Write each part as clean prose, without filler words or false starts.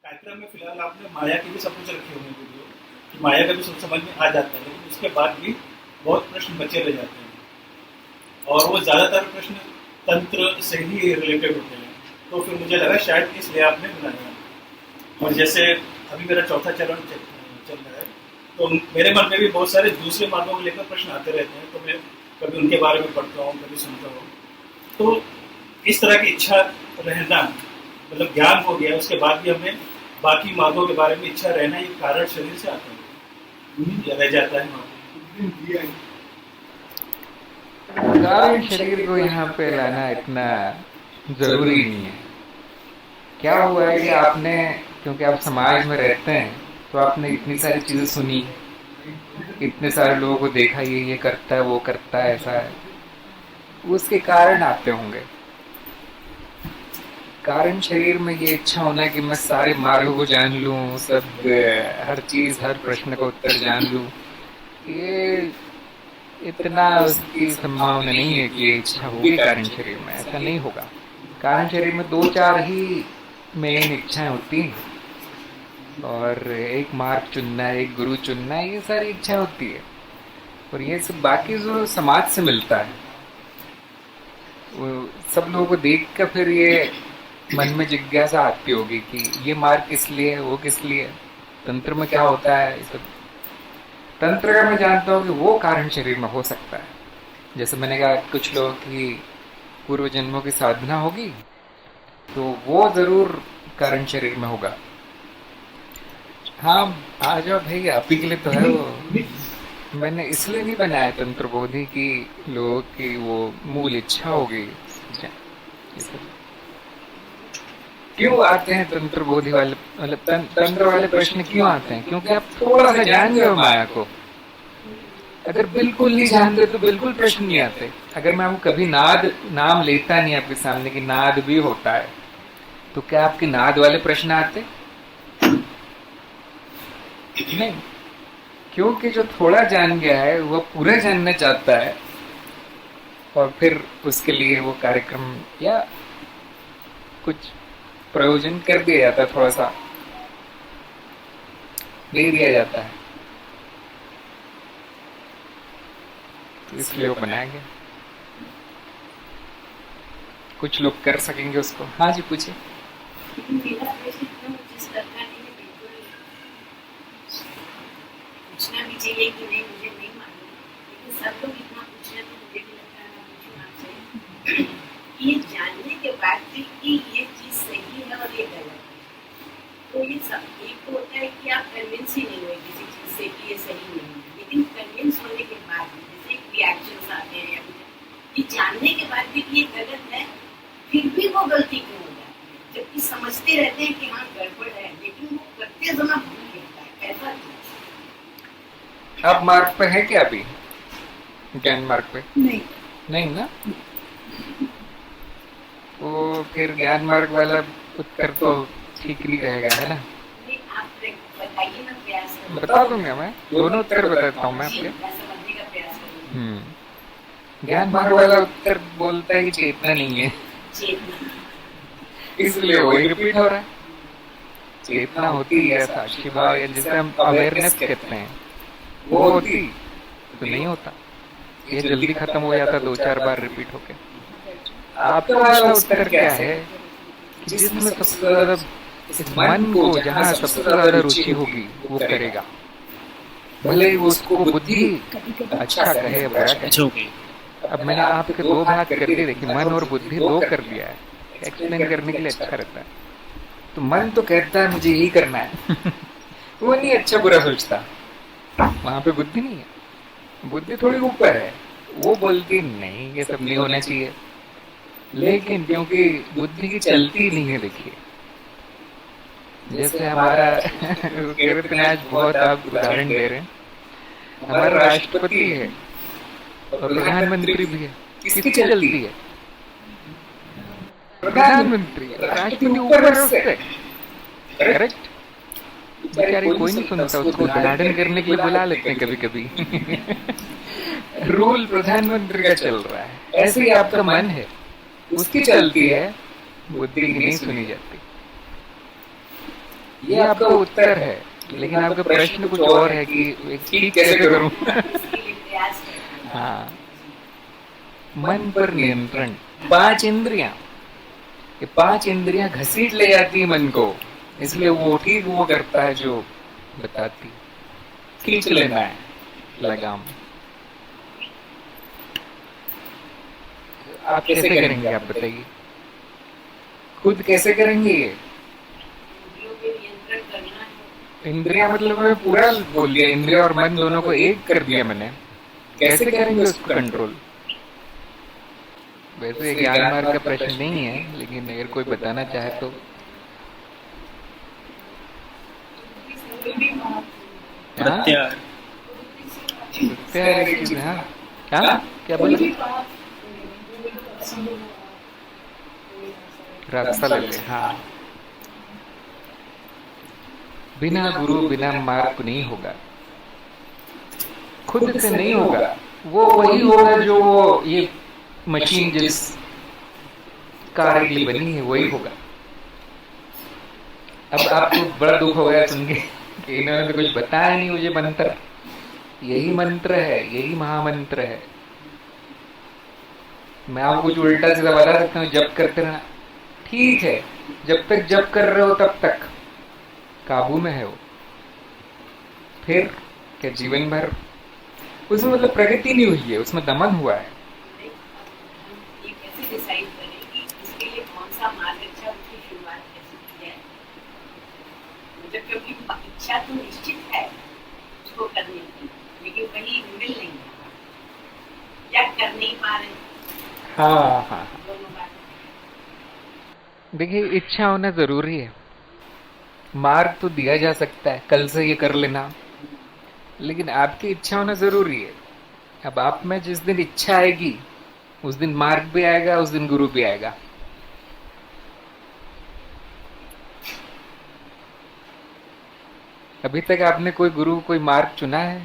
कार्यक्रम में फिलहाल आपने माया की भी सब कुछ रखे हुए हैं वीडियो, कि माया का भी सब समझ में आ जाता है, लेकिन उसके बाद भी बहुत प्रश्न बचे रह जाते हैं और वो ज़्यादातर प्रश्न तंत्र से ही रिलेटेड होते हैं। तो फिर मुझे लगा शायद इसलिए आपने बनाया। और जैसे अभी मेरा चौथा चरण चल रहा है, तो मेरे मन में भी बहुत सारे दूसरे मार्गों को लेकर प्रश्न आते रहते हैं, तो मैं कभी उनके बारे में पढ़ता हूँ, कभी सुनता हूँ। तो इस तरह की इच्छा रहना, मतलब ज्ञान हो गया उसके बाद भी हमें बाकी मार्गों के बारे में इच्छा रहना, ये कारण शरीर से आता है या रह जाता है। कारण शरीर को यहाँ पे लाना इतना जरूरी नहीं है। क्या हुआ है कि आपने, क्योंकि आप समाज में रहते हैं, तो आपने इतनी सारी चीजें सुनी, इतने सारे लोगों को देखा, ये करता है, वो करता है, ऐसा है, उसके कारण आते होंगे। कारण शरीर में ये इच्छा होना कि मैं सारे मार्गों को जान लूं, सब हर चीज, हर प्रश्न का उत्तर जान लूं, ये इतना उसकी संभावना नहीं है कि ये इच्छा होगी कारण शरीर में। ऐसा नहीं होगा। कारण शरीर में 2-4 ही मेन इच्छाएं होती हैं, और एक मार्ग चुनना है, एक गुरु चुनना है, ये सारी इच्छा होती है। और ये सब बाकी जो समाज से मिलता है, वो सब लोगों को देख कर फिर ये मन में जिज्ञासा आती होगी कि ये मार्ग किस लिए है, वो किस लिए है, तंत्र में क्या होता है, ये सब। तंत्र का मैं जानता हूँ कि वो कारण शरीर में हो सकता है। जैसे मैंने कहा, कुछ लोगों की पूर्व जन्मों की साधना होगी, तो वो जरूर कारण शरीर में होगा। हाँ, आ जाओ भाई, आप ही के लिए तो है वो। मैंने इसलिए नहीं बनाया तंत्र बोधि की लोगों की वो मूल इच्छा होगी। क्यों आते हैं तंत्र बोधि वाले, मतलब तंत्र वाले प्रश्न क्यों आते हैं? क्योंकि आप थोड़ा सा जान गए हो माया को। अगर बिल्कुल नहीं जानते तो बिल्कुल प्रश्न नहीं आते। अगर मैं आपको कभी नाम लेता नहीं आपके सामने कि नाद भी होता है, तो क्या आपके नाद वाले प्रश्न आते? नहीं, क्योंकि जो थोड़ा जान गया है वो पूरा जानना चाहता है, और फिर उसके लिए वो कार्यक्रम या कुछ प्रयोजन कर दिया जाता है, थोड़ा सा दे दिया जाता है, तो इसलिए वो बनाया गया। कुछ लोग कर सकेंगे उसको। हाँ जी, पूछिए। पूछना भी चाहिए कि नहीं, मुझे नहीं मालूम, लेकिन सब लोग इतना पूछ रहे, तो मुझे भी लगता है मैं पूछूं आपसे कि ये जानने के बाद भी कि ये चीज सही है और ये गलत है, तो ये सब एक तो होता है कि आप कन्विंस ही नहीं हुए किसी चीज से कि ये सही नहीं है, लेकिन कन्विंस होने के बाद भी जैसे रिएक्शंस आते हैं या कुछ, ये जानने के बाद भी कि ये गलत है, फिर भी वो गलती क्यों हो जाती है, जबकि समझते रहते हैं कि हाँ गड़बड़ है, लेकिन वो करते समय भूल जाता है। ऐसा आप मार्ग पे है क्या अभी? ज्ञान मार्ग पे नहीं ना? वो फिर ज्ञान मार्ग वाला उत्तर तो ठीक नहीं रहेगा, है ना? बता दूंगा मैं, दोनों उत्तर बताता हूँ मैं आपके। ज्ञान मार्ग वाला उत्तर बोलता है कि चेतना नहीं है, इसलिए वही रिपीट हो रहा है। चेतना होती है ऐसा शिवा, जिसे हम अवेयरनेस कहते हैं, वो होती तो नहीं होता, ये जल्दी खत्म हो जाता 2-4 बार रिपीट होके। आपका वाला उत्तर क्या है? जिसमें सबसे ज्यादा इस मन को, जहाँ सबसे ज्यादा रुचि होगी वो करेगा, भले ही उसको बुद्धि अच्छा कहे बुरा कहे। अब मैंने आपके 2 भाग कर दिए, देखिए, मन और बुद्धि 2 कर दिया है, एक्सप्लेन करने के लिए अच्छा रहता है। तो मन तो कहता है मुझे यही करना है वो नहीं अच्छा बुरा सोचता, वहां पे बुद्धि नहीं है, बुद्धि थोड़ी ऊपर है, वो बोलती नहीं ये सब नहीं होना चाहिए, लेकिन क्योंकि बुद्धि की चलती नहीं है। देखिए, जैसे हमारा आज बहुत आप उदाहरण दे रहे हैं, हमारा राष्ट्रपति है और प्रधानमंत्री भी है, किसकी चलती है? प्रधानमंत्री। राष्ट्रपति ऊपर है उससे, करेक्ट? बेचारी कोई नहीं सुनता, उसको उद्घाटन करने के लिए बुला लेते हैं कभी कभी रूल प्रधानमंत्री का चल रहा है। ऐसे ही आपका मन है, उसकी चलती है, बुद्धि की नहीं सुनी जाती। ये आपका उत्तर है, लेकिन आपका प्रश्न कुछ और है कि ठीक कैसे करूं। इसके लिए प्रयास करते हैं। हाँ, मन पर नियंत्रण। 5 इंद्रियां, ये 5 इंद्रियां घसीट ले जाती है मन को, इसलिए वो ठीक वो करता है जो बताती। खींच लेना है लगाम। आप कैसे करेंगे, आप बताइए, खुद कैसे करेंगे ये? इंद्रियों पे नियंत्रण करना है। इंद्रिया मतलब मैं पूरा बोल दिया, इंद्रिया और मन दोनों को एक कर दिया मैंने। कैसे करेंगे उसको कंट्रोल? वैसे ज्ञान मार्ग का प्रश्न नहीं है, लेकिन अगर कोई बताना चाहे तो। हाँ, प्रत्याहार। प्रत्याहार एक चीज है। हाँ, क्या क्या बोले? रास्ता ले ले। हाँ, बिना गुरु बिना मार्ग नहीं होगा, खुद से नहीं होगा। वो वही होगा जो वो ये मशीन जिस कार्य के लिए बनी है वही होगा। अब आपको बड़ा दुख हो गया सुन के कि इन्होंने तो कुछ बताया नहीं मुझे मंत्र। यही मंत्र है, यही महामंत्र है। मैं आपको कुछ उल्टा सीधा बता सकता हूँ, जब करते रहना ठीक है, जब तक जब कर रहे हो तब तक काबू में है वो। फिर क्या जीवन भर उसमें मतलब प्रगति नहीं हुई है, उसमें दमन हुआ है। ये कैसे डिसाइड करें कि इसके लिए कौन सा मार्ग अच्छा, उसकी शुरुआत कैसे की जाए? मतलब क्योंकि इच्छा तो निश्चित है उसको करने की, लेकिन कहीं मिल नहीं रहा या कर नहीं पा रहे। हाँ हाँ, दोनों बात। देखिए इच्छा होना जरूरी है। मार्ग तो दिया जा सकता है, कल से ये कर लेना, लेकिन आपकी इच्छा होना जरूरी है। अब आप में जिस दिन इच्छा आएगी उस दिन मार्ग भी आएगा, उस दिन गुरु भी आएगा। अभी तक आपने कोई गुरु कोई मार्ग चुना है?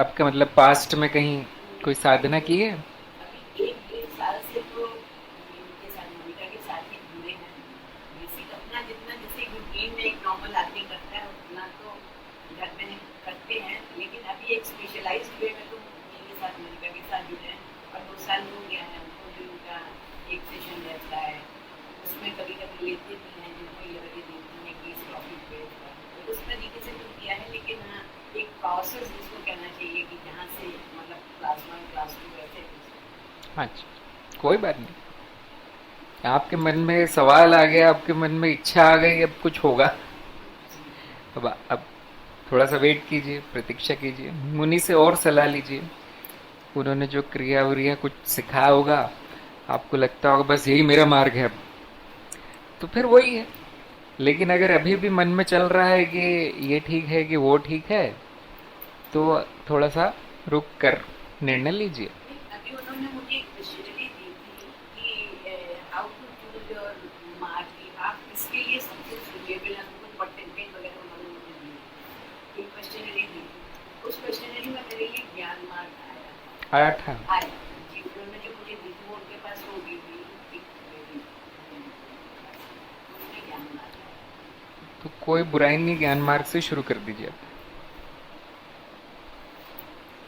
आपका मतलब पास्ट में कहीं कोई साधना की है? अभी 1-1.5 साल से तो उनके साथ, मोनिका के साथ ही जुड़े हैं। बेसिक अपना जितना जैसे रूटीन में एक नॉर्मल आदमी करता है उतना तो घर में करते हैं, लेकिन अभी एक स्पेशलाइज्ड वे में तो मेरे साथ, मोनिका के साथ जुड़े हैं और 2 साल हो गया है उनको जो उनका एक सेशन रहता है उसमें कभी कभी लेते भी हैं, जिनको ये लगे देती हैं कि इस टॉपिक पे तो उस तरीके से तो किया है। लेकिन हाँ, एक प्रोसेस जिसको कहना चाहिए कि जहाँ से मतलब क्लास 1 क्लास 2 ऐसे। अच्छा, कोई बात नहीं। आपके मन में सवाल आ गया, आपके मन में इच्छा आ गई, अब कुछ होगा। अब थोड़ा सा वेट कीजिए, प्रतीक्षा कीजिए, मुनि से और सलाह लीजिए। उन्होंने जो क्रिया व्रिया कुछ सिखाया होगा, आपको लगता होगा बस यही मेरा मार्ग है, अब तो फिर वही है। लेकिन अगर अभी भी मन में चल रहा है कि ये ठीक है कि वो ठीक है, तो थोड़ा सा रुक कर निर्णय लीजिए। अभी उन्होंने मुझे एक क्वेश्चनरी दी थी कि how to choose your mark, आप इसके लिए सबसे सुटेबल है कुछ परसेंटेज वगैरह उन्होंने मुझे दी। एक क्वेश्चनरी दी थी, उस क्वेश्चनरी में मेरे लिए ज्ञान मार्क आया था। आया जी, उन्होंने जो मुझे दी वो उनके पास होगी भी उसमें ज्ञान मार्क आया। तो कोई बुराई नहीं, ज्ञान मार्ग से शुरू कर दीजिए।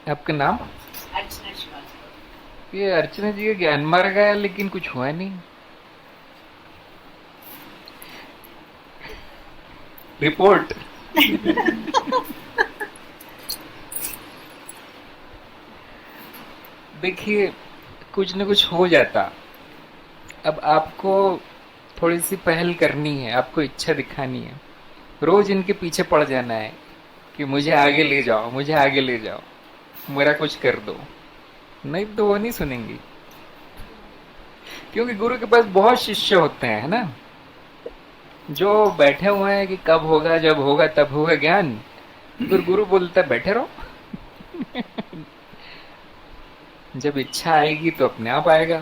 आपका नाम? अर्चना श्रीवास्तव। ये अर्चना जी का ज्ञान मार्ग आया लेकिन कुछ हुआ नहीं। रिपोर्ट। देखिए कुछ न कुछ हो जाता। अब आपको थोड़ी सी पहल करनी है, आपको इच्छा दिखानी है, रोज इनके पीछे पड़ जाना है कि मुझे आगे ले जाओ, मुझे आगे ले जाओ, मेरा कुछ कर दो। नहीं तो वो नहीं सुनेंगी, क्योंकि गुरु के पास बहुत शिष्य होते हैं, है ना, जो बैठे हुए हैं कि कब होगा, जब होगा तब होगा ज्ञान। फिर गुरु बोलता है बैठे रहो। जब इच्छा आएगी तो अपने आप आएगा।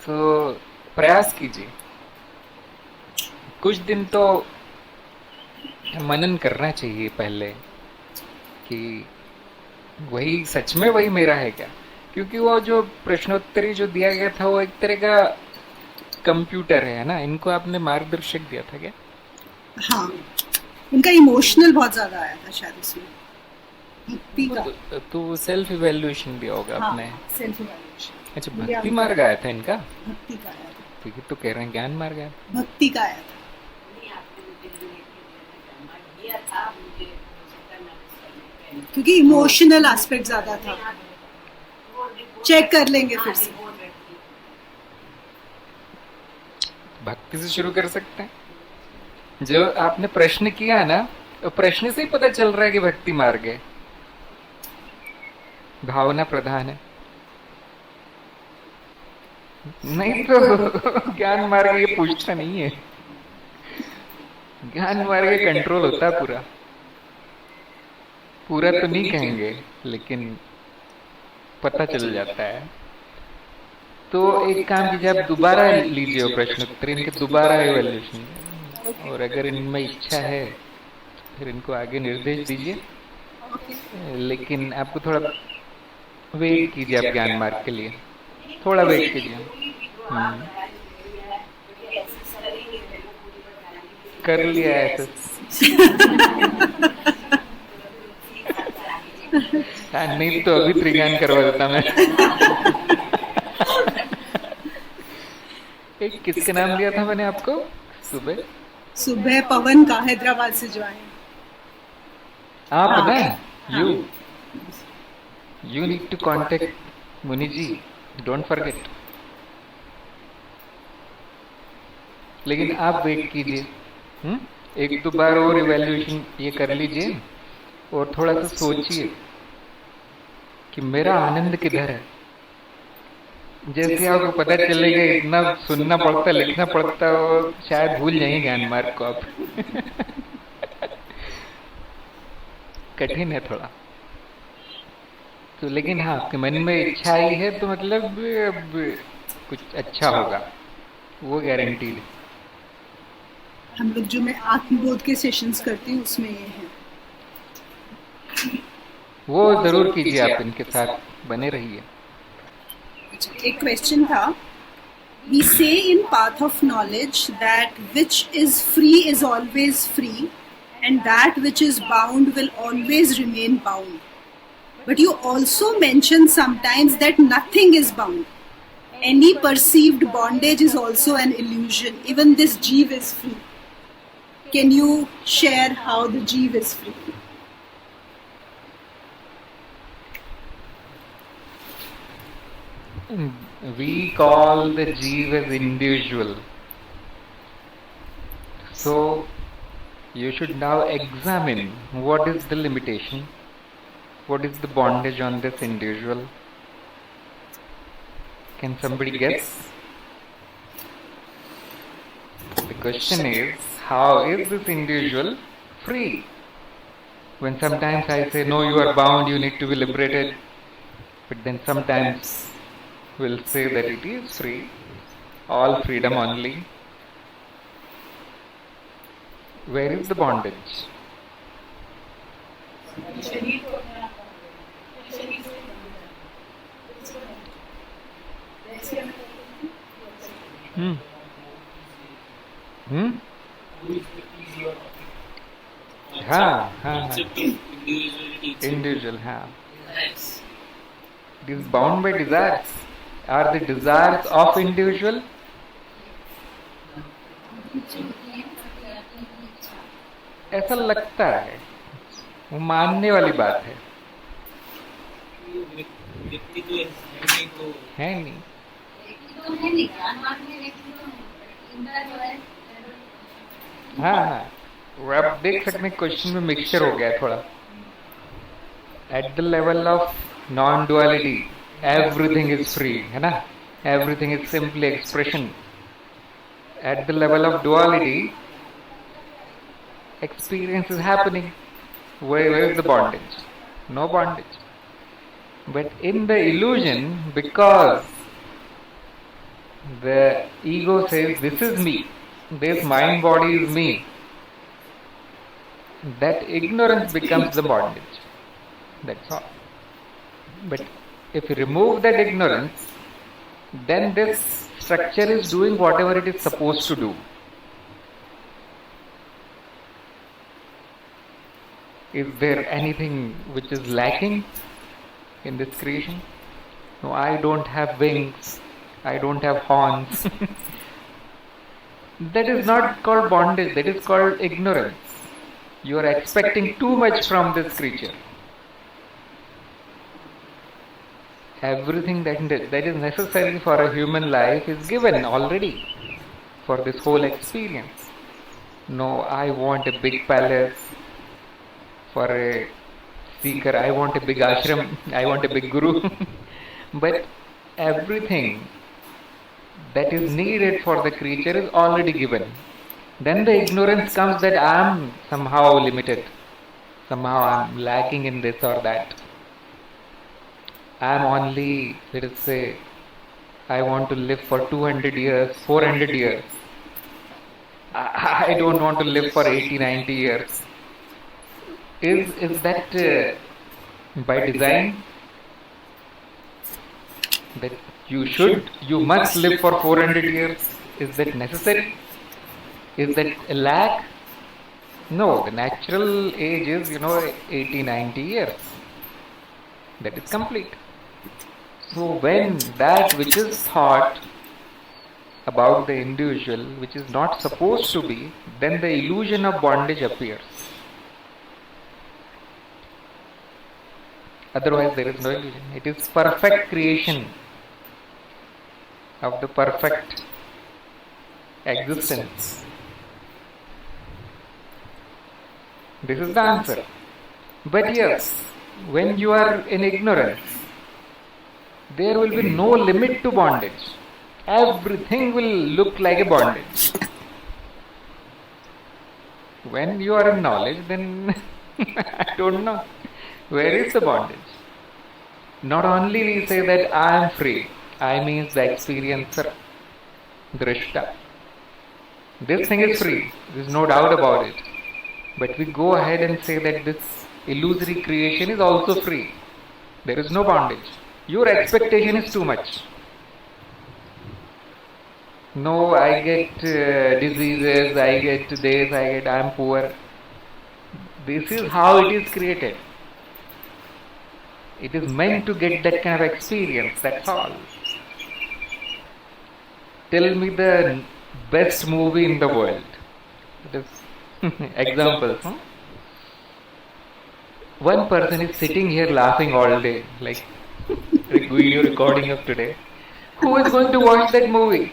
तो प्रयास कीजिए, कुछ दिन तो मनन करना चाहिए पहले कि वही सच में वही मेरा है क्या, क्योंकि वो जो प्रश्नोत्तरी जो दिया गया था वो एक तरह का कंप्यूटर है ना, इनको आपने मार्गदर्शक दिया था क्या? हाँ, उनका इमोशनल बहुत ज्यादा आया था शायद उसमें, भक्ति का। तो सेल्फ इवेल्युएशन भी होगा हाँ, अपने। Self evaluation. अच्छा, भक्ति मार्ग आया था इनका। भक्ति का आया था, तो ये तो कह रहे हैं ज्ञान मार्ग आया। भक्ति का आया था। नहीं, आपने मुझे रिलेटिव दिया था, मुझे करना उसका क्योंकि इमोशनल एस्पेक्ट ज्यादा था। चेक कर लेंगे फिर से। भक्ति से शुरू कर सकते हैं। जो आपने प्रश्न किया है ना, तो प्रश्न से ही पता चल रहा है कि भक्ति मार्ग है, भावना प्रधान है। नहीं तो ज्ञान मार्ग ये पूछता नहीं है। ज्ञान मार्ग कंट्रोल होता है पूरा। पूरा तो नहीं कहेंगे, लेकिन पता चल जाता है। तो एक काम कीजिए, आप दोबारा लीजिए वो प्रश्न उत्तर, इनके दोबारा इवैल्यूएशन, और अगर इनमें इच्छा है फिर इनको आगे निर्देश दीजिए। लेकिन आपको थोड़ा वेट कीजिए, आप ज्ञान मार्ग के लिए थोड़ा वेट कीजिए। कर लिया ऐसे। नहीं तो अभी त्रिज्ञान करवा देता मैं। एक किसके नाम लिया था मैंने आपको सुबह? सुबह पवन का, हैदराबाद से जो आए। आप ना, you need to contact Muni ji, don't forget। लेकिन आप वेट कीजिए, एक दो बार और इवैल्यूएशन ये कर लीजिए, और थोड़ा सा सोचिए कि मेरा आनंद किधर है। जैसे आपको पता चलेगा, इतना सुनना पड़ता, लिखना पड़ता, और शायद भूल जाएंगे ज्ञान मार्ग को आप। कठिन है थोड़ा तो, लेकिन हाँ, आपके मन में इच्छा आई है तो मतलब अब कुछ अच्छा होगा, वो गारंटीड है। हम लोग जो मैं आत्मबोध के सेशंस करती हूँ उसमें ये है। वो जरूर कीजिए, आप इनके साथ बने रहिए। एक क्वेश्चन था, we say in path of knowledge that which is free is always free and that which is bound will always remain bound, but you also mention sometimes that nothing is bound. Any perceived bondage is also an illusion. Even this jeev is free. Can you share how the jeev is free? We call the jeev as individual. So you should now examine what is the limitation, what is the bondage on this individual. Can somebody guess? The question is, how is this individual free? When sometimes I say, no, you are bound, you need to be liberated, but then sometimes we'll say that it is free, all freedom only. Where is the bondage? हाँ, individual, हाँ. It is bound by desires. Are the desires of individual? ऐसा लगता है, वो मानने वाली बात है। है नहीं। हाँ, वो आप देख सकते हैं, क्वेश्चन में मिक्सचर हो गया थोड़ा। At the level of non duality everything is free, है ना, everything is simply expression. At the level of duality experience is happening. Where is the bondage? No bondage. But in the illusion, because the ego says this is me, this mind body is me, that ignorance becomes the bondage. That's all. But if you remove that ignorance, then this structure is doing whatever it is supposed to do. Is there anything which is lacking in this creation? No, I don't have wings. I don't have horns. That is not called bondage. That is called ignorance. You are expecting too much from this creature. Everything that is necessary for a human life is given already for this whole experience. No, I want a big palace for a seeker. I want a big ashram. I want a big guru. But everything that is needed for the creature is already given. Then the ignorance comes that I am somehow limited. Somehow I am lacking in this or that. I am only, let us say, I want to live for 200 years, 400 years. I don't want to live for 80, 90 years. Is that by design? That you must live for 400 years? Is that necessary? Is that a lack? No, the natural age is, 80, 90 years. That is complete. So when that which is thought about the individual, which is not supposed to be, then the illusion of bondage appears. Otherwise there is no illusion. It is perfect creation of the perfect existence. This is the answer. But yes, when you are in ignorance, there will be no limit to bondage. Everything will look like a bondage. When you are in knowledge, then I don't know. Where is the bondage? Not only we say that I am free. I means the experiencer, drishta. This thing is free. There is no doubt about it. But we go ahead and say that this illusory creation is also free. There is no bondage. Your expectation is too much. No, I get diseases, I get this, I am poor. This is how it is created. It is meant to get that kind of experience, that's all. Tell me the best movie in the world. It is examples. One person is sitting here laughing all day, like video recording of today. Who is going to watch that movie?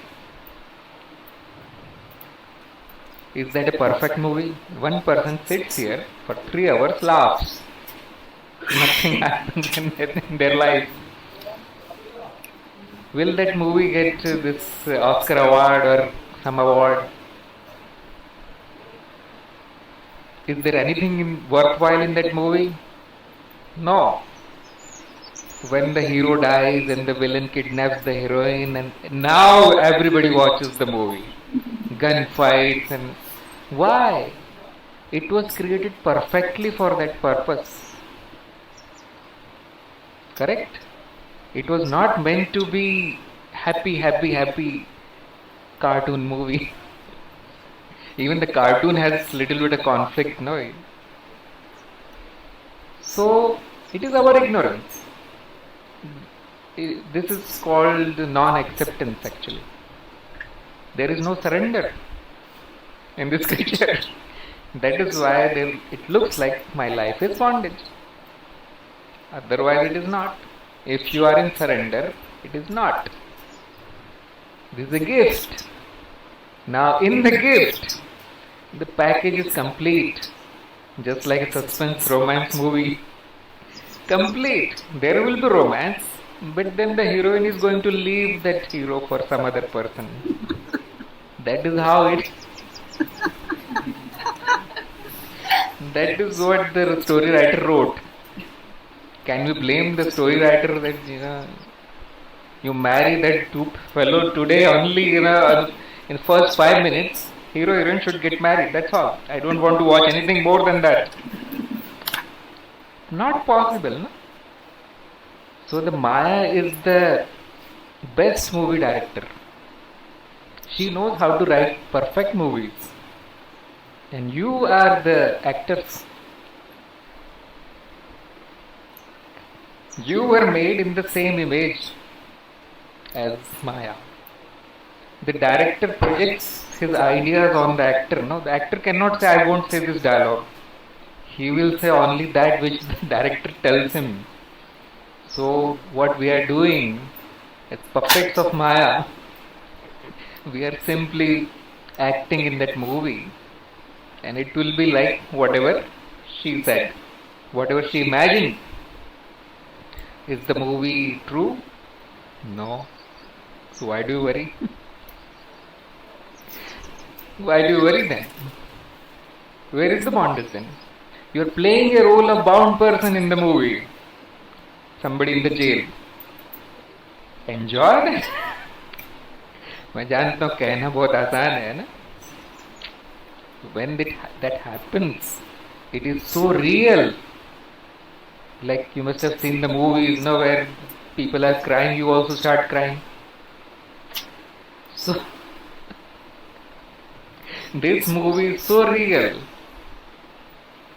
Is that a perfect movie? One person sits here for 3 hours, laughs. Nothing happens in their life. Will that movie get this Oscar award or some award? Is there anything worthwhile in that movie? No. When the hero dies and the villain kidnaps the heroine, and now everybody watches the movie. Gunfights and why? It was created perfectly for that purpose. Correct? It was not meant to be happy cartoon movie. Even the cartoon has little bit of conflict, no? So, it is our ignorance. This is called non-acceptance actually. There is no surrender in this creature. That is why it looks like my life is bondage. Otherwise it is not. If you are in surrender, it is not. This is a gift. Now in the gift, the package is complete. Just like a suspense romance movie. Complete. There will be romance, but then the heroine is going to leave that hero for some other person. That is how it... That is what the story writer wrote. Can we blame the story writer that you marry that fellow today only in the first 5 minutes? Hero heroine should get married. That's all. I don't want to watch anything more than that. Not possible, no? So the Maya is the best movie director. She knows how to write perfect movies. And you are the actors. You were made in the same image as Maya. The director projects his ideas on the actor. No, the actor cannot say, I won't say this dialogue. He will say only that which the director tells him. So, what we are doing as puppets of Maya, we are simply acting in that movie, and it will be like whatever she said, whatever she imagined. Is the movie true? No. So why do you worry? Why do you worry then? Where is the bondage then? You are playing a role of bound person in the movie. Somebody in the jail. Enjoy that. मैं जानता हूँ कहना बहुत आसान है ना. When that happens, it is so real. Like you must have seen the movies, where people are crying, you also start crying. So this movie is so real.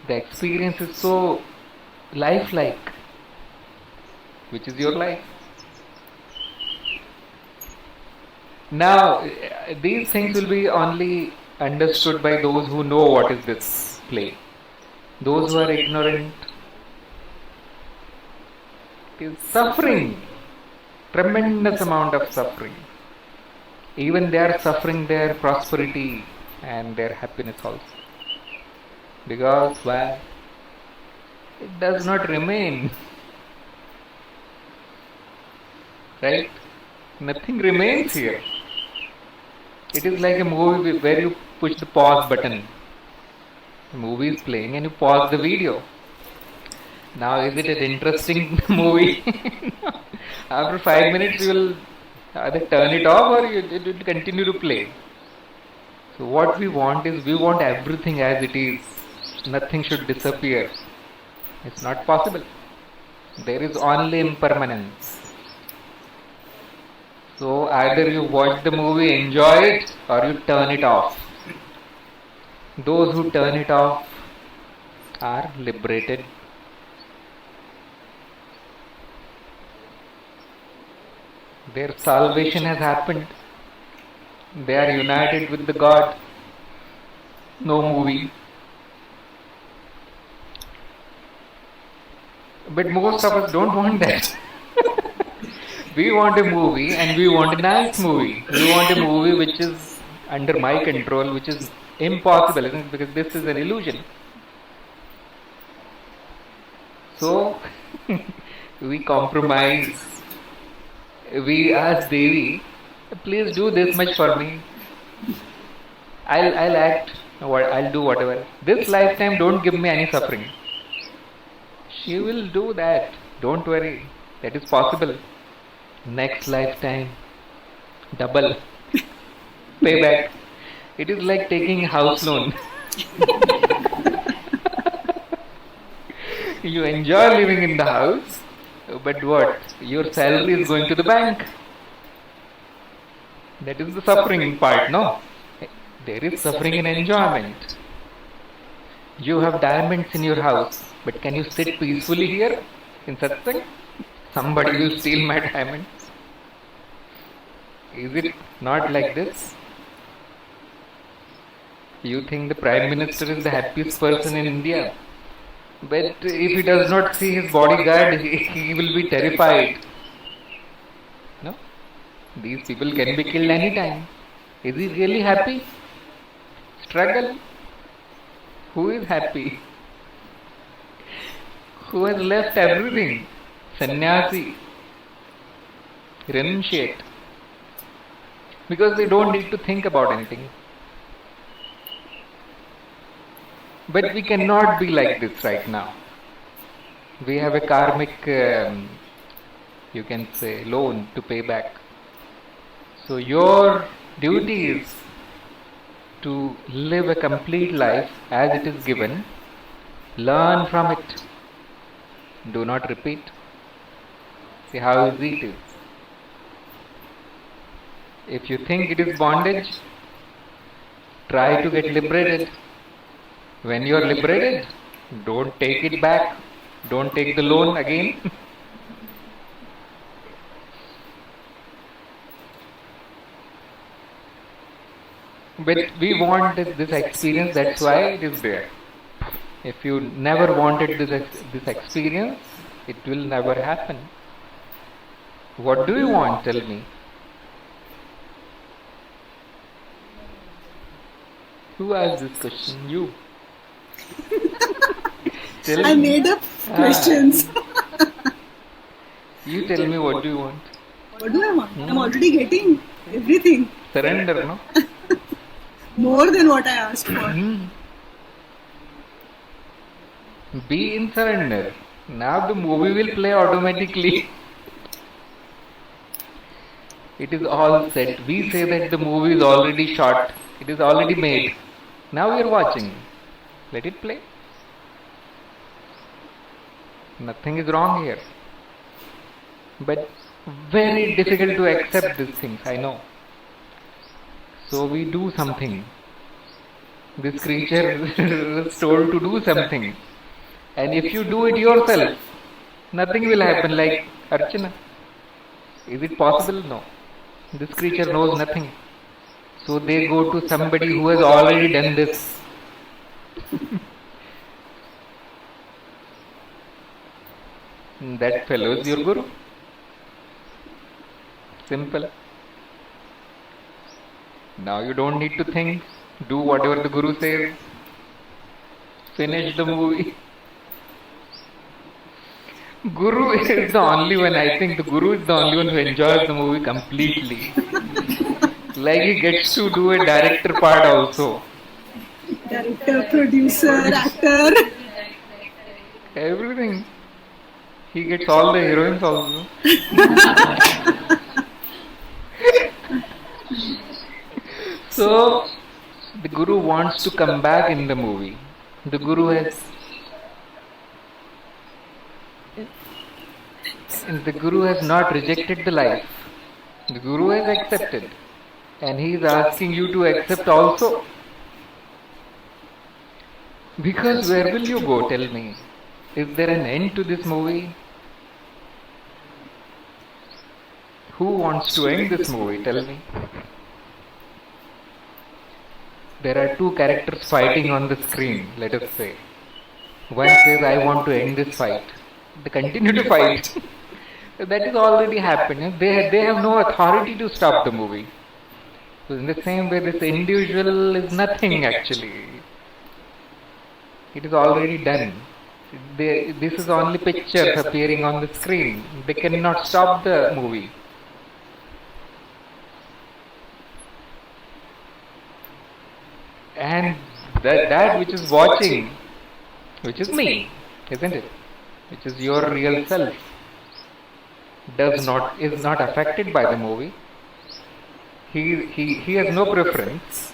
The experience is so lifelike, which is your life. Now, these things will be only understood by those who know what is this play. Those who are ignorant, is suffering, tremendous amount of suffering. Even they are suffering their prosperity and their happiness also. Because why? It does not remain. Right? Nothing remains here. It is like a movie where you push the pause button. The movie is playing and you pause the video. Now, is it an interesting movie? After 5 minutes, you will either turn it off or it will continue to play. So, what we want is, we want everything as it is. Nothing should disappear. It's not possible. There is only impermanence. So, either you watch the movie, enjoy it, or you turn it off. Those who turn it off are liberated. Their salvation has happened. They are united with the God. No movie. But most of us don't want that. We want a movie and we want a nice movie. We want a movie which is under my control, which is impossible, isn't it? Because this is an illusion. So, we compromise. We ask Devi, please do this much for me. I'll act, I'll do whatever. This lifetime, don't give me any suffering. She will do that. Don't worry. That is possible. Next lifetime, double payback. It is like taking a house loan. You enjoy living in the house, but what? Your salary is going to the bank. That is the suffering part, no? There is suffering in enjoyment. You have diamonds in your house, but can you sit peacefully here in satsang? Somebody will steal my diamonds. Is it not like this? You think the Prime Minister is the happiest person in India? But if he does not see his bodyguard, he will be terrified. No? These people can be killed anytime. Is he really happy? Struggle. Who is happy? Who has left everything? Sannyasi. Renunciate. Because they don't need to think about anything. But we cannot be like this right now. We have a karmic, you can say, loan to pay back. So your duty is to live a complete life as it is given. Learn from it. Do not repeat. See how easy it is. If you think it is bondage, try to get liberated. When you are liberated, don't take it back. Don't take the loan again. But we want this experience, that's why it is there. If you never wanted this experience, it will never happen. What do you want? Tell me. Who asked this question? You. Tell I me. made up questions. You tell me, what do you want? What do I want? I'm already getting everything. Surrender, no? More than what I asked for. Be in surrender. Now the movie will play automatically. It is all set. We say that the movie is already shot. It is already made. Now we are watching. Let it play. Nothing is wrong here. But very difficult to accept these things, I know. So we do something. This creature is told to do something. And if you do it yourself, nothing will happen, like Archana. Is it possible? No. This creature knows nothing. So they go to somebody who has already done this. That fellow is your guru. Simple. Now you don't need to think. Do whatever the guru says. Finish the movie. Guru is the only one, I think the guru is the only one who enjoys the movie completely. Like he gets to do a director part also. Director, producer, actor. Everything. He gets all the heroines also. So, the guru wants to come back in the movie. The guru has not rejected the life. The guru has accepted. And he is asking you to accept also. Because where will you go, tell me? Is there an end to this movie? Who wants to end this movie, tell me? There are two characters fighting on the screen, let us say. One says, I want to end this fight. They continue to fight. That is already happened. They have no authority to stop the movie. So in the same way, this individual is nothing actually. It is already done. This is only pictures appearing on the screen. They cannot stop the movie. And that which is watching, which is me, isn't it? Which is your real self, is not affected by the movie. He has no preference.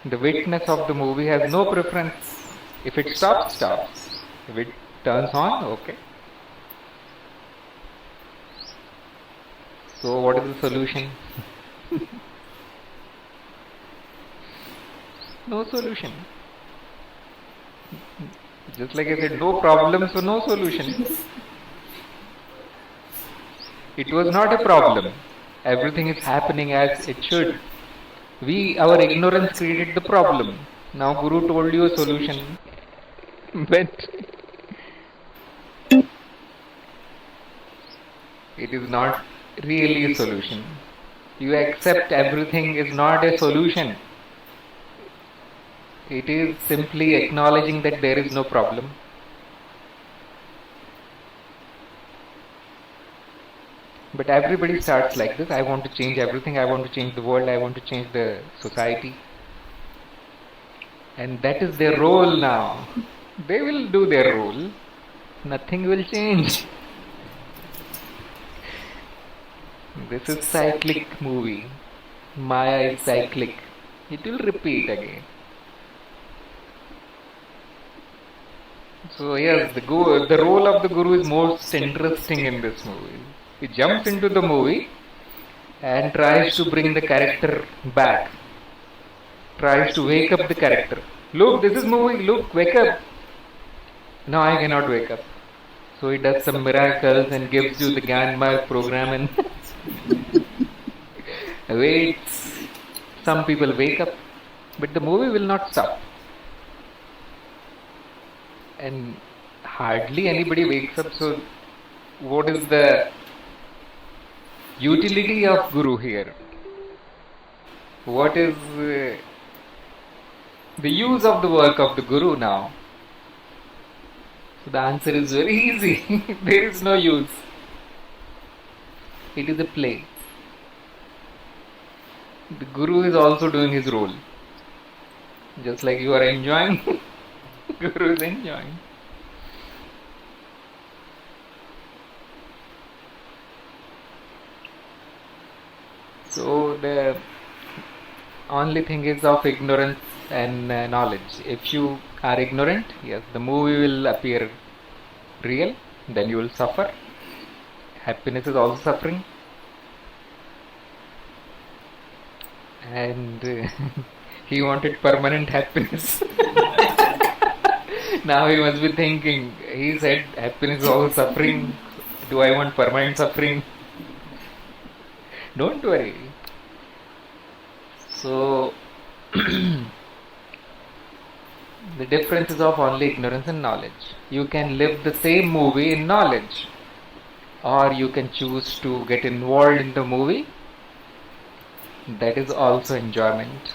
The witness of the movie has no preference. If it stops, stops. If it turns on, okay. So what is the solution? No solution. Just like I said, no problem, so no solution. It was not a problem. Everything is happening as it should. Our ignorance created the problem. Now Guru told you a solution. But it is not really a solution. You accept everything is not a solution. It is simply acknowledging that there is no problem. But everybody starts like this. I want to change everything. I want to change the world. I want to change the society. And that is their role now. They will do their role. Nothing will change. This is cyclic movie. Maya is cyclic. It will repeat again. So yes, the role of the guru is most interesting in this movie. He jumps into the movie and tries to bring the character back. Tries to wake up the character. Look, this is movie. Look, wake up. No, I cannot wake up. So he does some miracles and gives you the Gyan Mark program and waits Some people wake up, but the movie will not stop. And hardly anybody wakes up, so what is the utility of Guru here? What is the use of the work of the Guru now? So the answer is very easy. There is no use. It is a play. The Guru is also doing his role. Just like you are enjoying, Guru is enjoying. So the only thing is of ignorance and knowledge. If you are ignorant, yes, the movie will appear real, then you will suffer. Happiness is also suffering. And he wanted permanent happiness. Now he must be thinking, he said happiness is also suffering. Do I want permanent suffering? Don't worry. So the difference is of only ignorance and knowledge. You can live the same movie in knowledge, or you can choose to get involved in the movie. That is also enjoyment.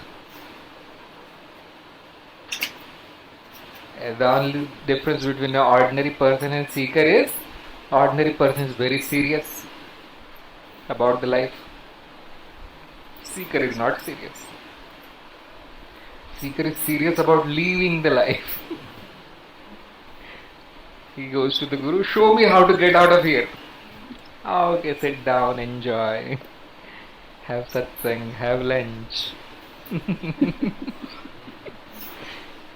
The only difference between an ordinary person and seeker is, ordinary person is very serious about the life. Seeker is not serious. Seeker is serious about leaving the life. He goes to the Guru, show me how to get out of here. Okay, sit down, enjoy. Have satsang, have lunch.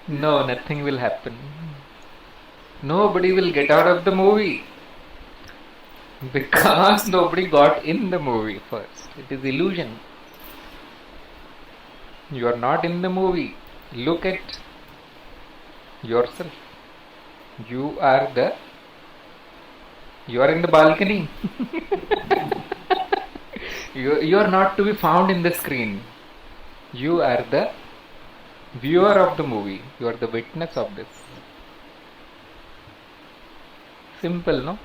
No, nothing will happen. Nobody will get out of the movie. Because nobody got in the movie first. It is illusion. You are not in the movie. Look at yourself. You are in the balcony. You are not to be found in the screen. You are the viewer of the movie. You are the witness of this. Simple, no?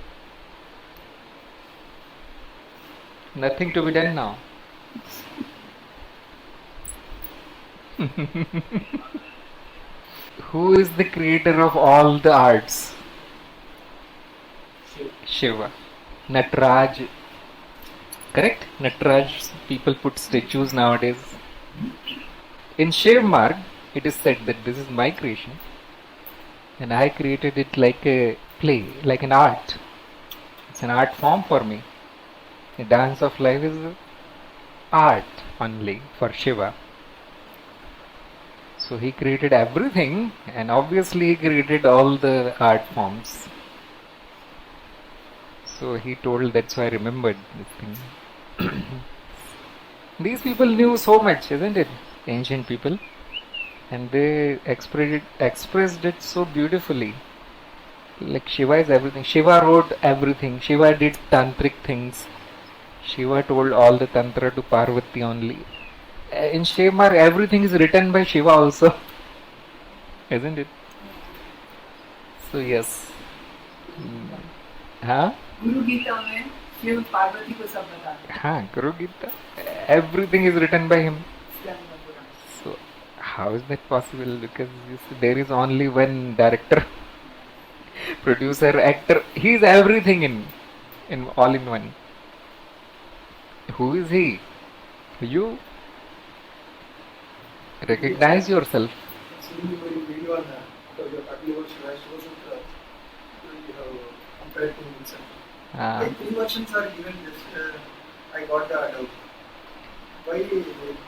Nothing to be done now. Who is the creator of all the arts? Shiva. Nataraj. Correct? Nataraj, people put statues nowadays. In Shiv Marg, it is said that this is my creation and I created it like a play, like an art. It's an art form for me. The dance of life is art only for Shiva. So he created everything, and obviously he created all the art forms. So he told, that's why I remembered this thing. These people knew so much, isn't it? Ancient people. And they expressed it so beautifully. Like Shiva is everything. Shiva wrote everything. Shiva did tantric things. Shiva told all the tantra to Parvati only. In Shemar, everything is written by Shiva also. Isn't it? So yes. Huh? गुरु गीता में शिव पार्वती को सब बताते हैं. हाँ, Guru Gita. Everything is written by him. So how is that possible? Because you see, there is only one director, producer, actor. He is everything in all in one. Who is he? You recognize yourself. Seeing your video on your talking about Shiva Sutra, you have compared to himself. Like 3 versions are given. Just I got the doubt. Why 3 different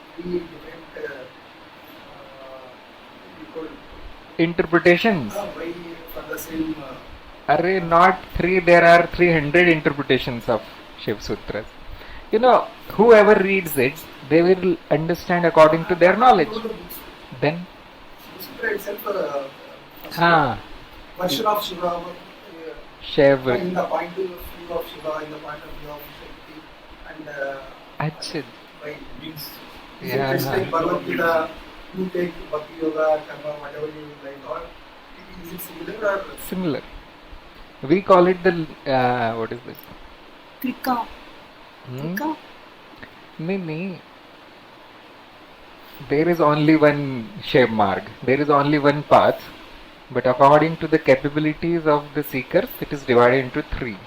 Interpretations. why for the same? Array, not 3. There are 300 interpretations of Shiv Sutras. You know, whoever reads it, they will understand according to their knowledge. Then, Sutra itself, version of Shiva. Shiv. In the point of view of Shiva, in the point of view of Shakti, and Achha. by beings. Is it just like Yeah, Bhagavad Gita, you take Bhakti Yoga, Karma, whatever you like, or is it similar or? similar. We call it the what is this? Krika. Hmm? Krika. No. There is only one Shiv marg. There is only one path, but according to the capabilities of the seekers, it is divided into three.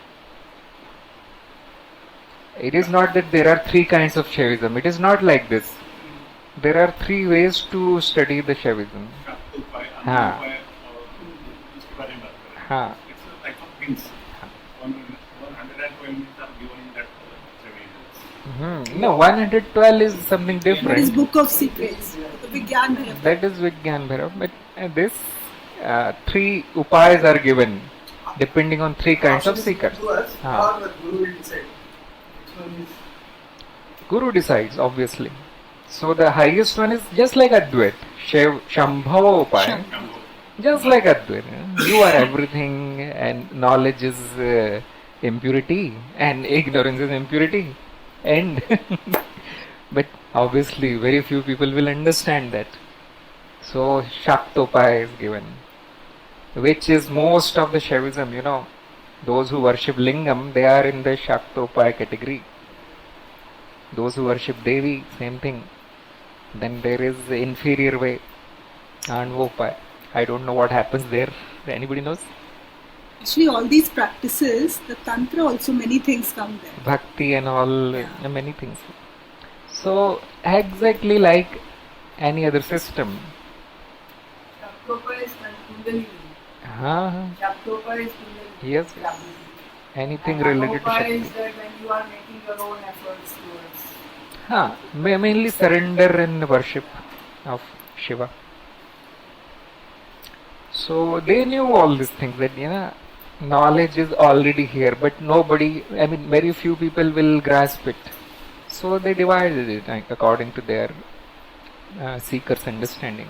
It is not that there are three kinds of Shaivism. It is not like this. There are three ways to study the Shaivism. Shaktopai, हाँ Anandopaya, और उसके बारे में बात करें. हाँ It's a type of hints. 112 hints are given in that seven. No, 112 is something That is different. Book of Secrets. The Vigyan Bhairav. That is Vigyan Bhairav. But this three upayas are given depending on three kinds of seekers. To us, हाँ. or the Guru will decide. Which one is? Guru decides, obviously. So the highest one is just like Advait, Shambhava Upaya, just like Advait. You are everything, and knowledge is impurity, and ignorance is impurity. And but obviously, very few people will understand that. So Shaktopaya is given, which is most of the Shaivism. Those who worship Lingam, they are in the Shaktopaya category. Those who worship Devi, same thing. Then there is the inferior way, Anvopaya. I don't know what happens there. Anybody knows? Actually, all these practices, the Tantra also, many things come there. Bhakti and all, many things. So, exactly like any other system. Shaktopa is Kundalini. Huh? Shaktopa is Kundalini. Yes. Gravity. Anything And related to Anvopaya Shakti. is that when you are making your own efforts towards. Mainly surrender and worship of Shiva. So they knew all these things that knowledge is already here, but very few people will grasp it. So they divided it according to their seekers' understanding.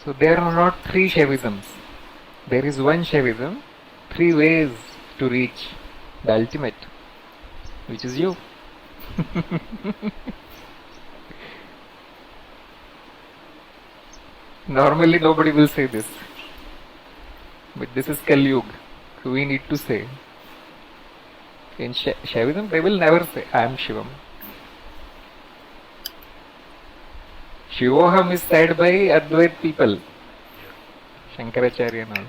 So there are not three Shaivisms. There is one Shaivism, three ways to reach the ultimate, which is you. Normally nobody will say this, but this is Kali Yuga, so we need to say. In Shaivism they will never say I am Shivam. Shivoham is said by Advait people, Shankaracharya and all.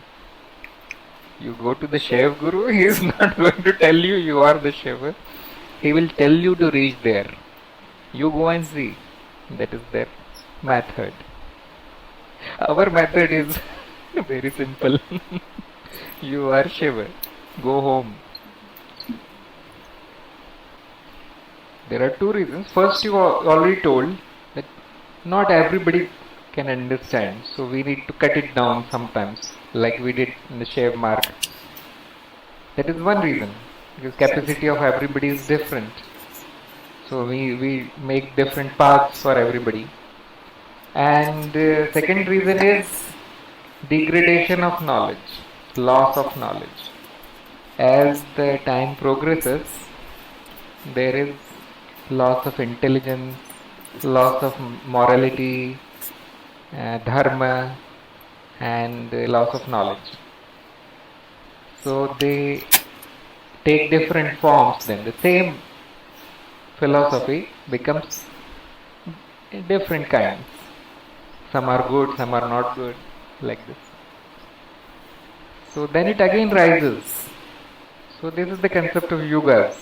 You go to the Shiv Guru, he is not going to tell you are the Shiva. He will tell you to reach there. You go and see. That is their method. Our method is very simple. You are Shiva. Go home. There are two reasons. First, you already told that not everybody can understand. So we need to cut it down sometimes, like we did in the Shiv mark. That is one reason. Because capacity of everybody is different. So we make different paths for everybody. And second reason is degradation of knowledge, loss of knowledge. As the time progresses, there is loss of intelligence, loss of morality, dharma, and loss of knowledge. So they take different forms then. The same philosophy becomes different kinds. Some are good, some are not good, like this. So then it again rises. So this is the concept of yugas.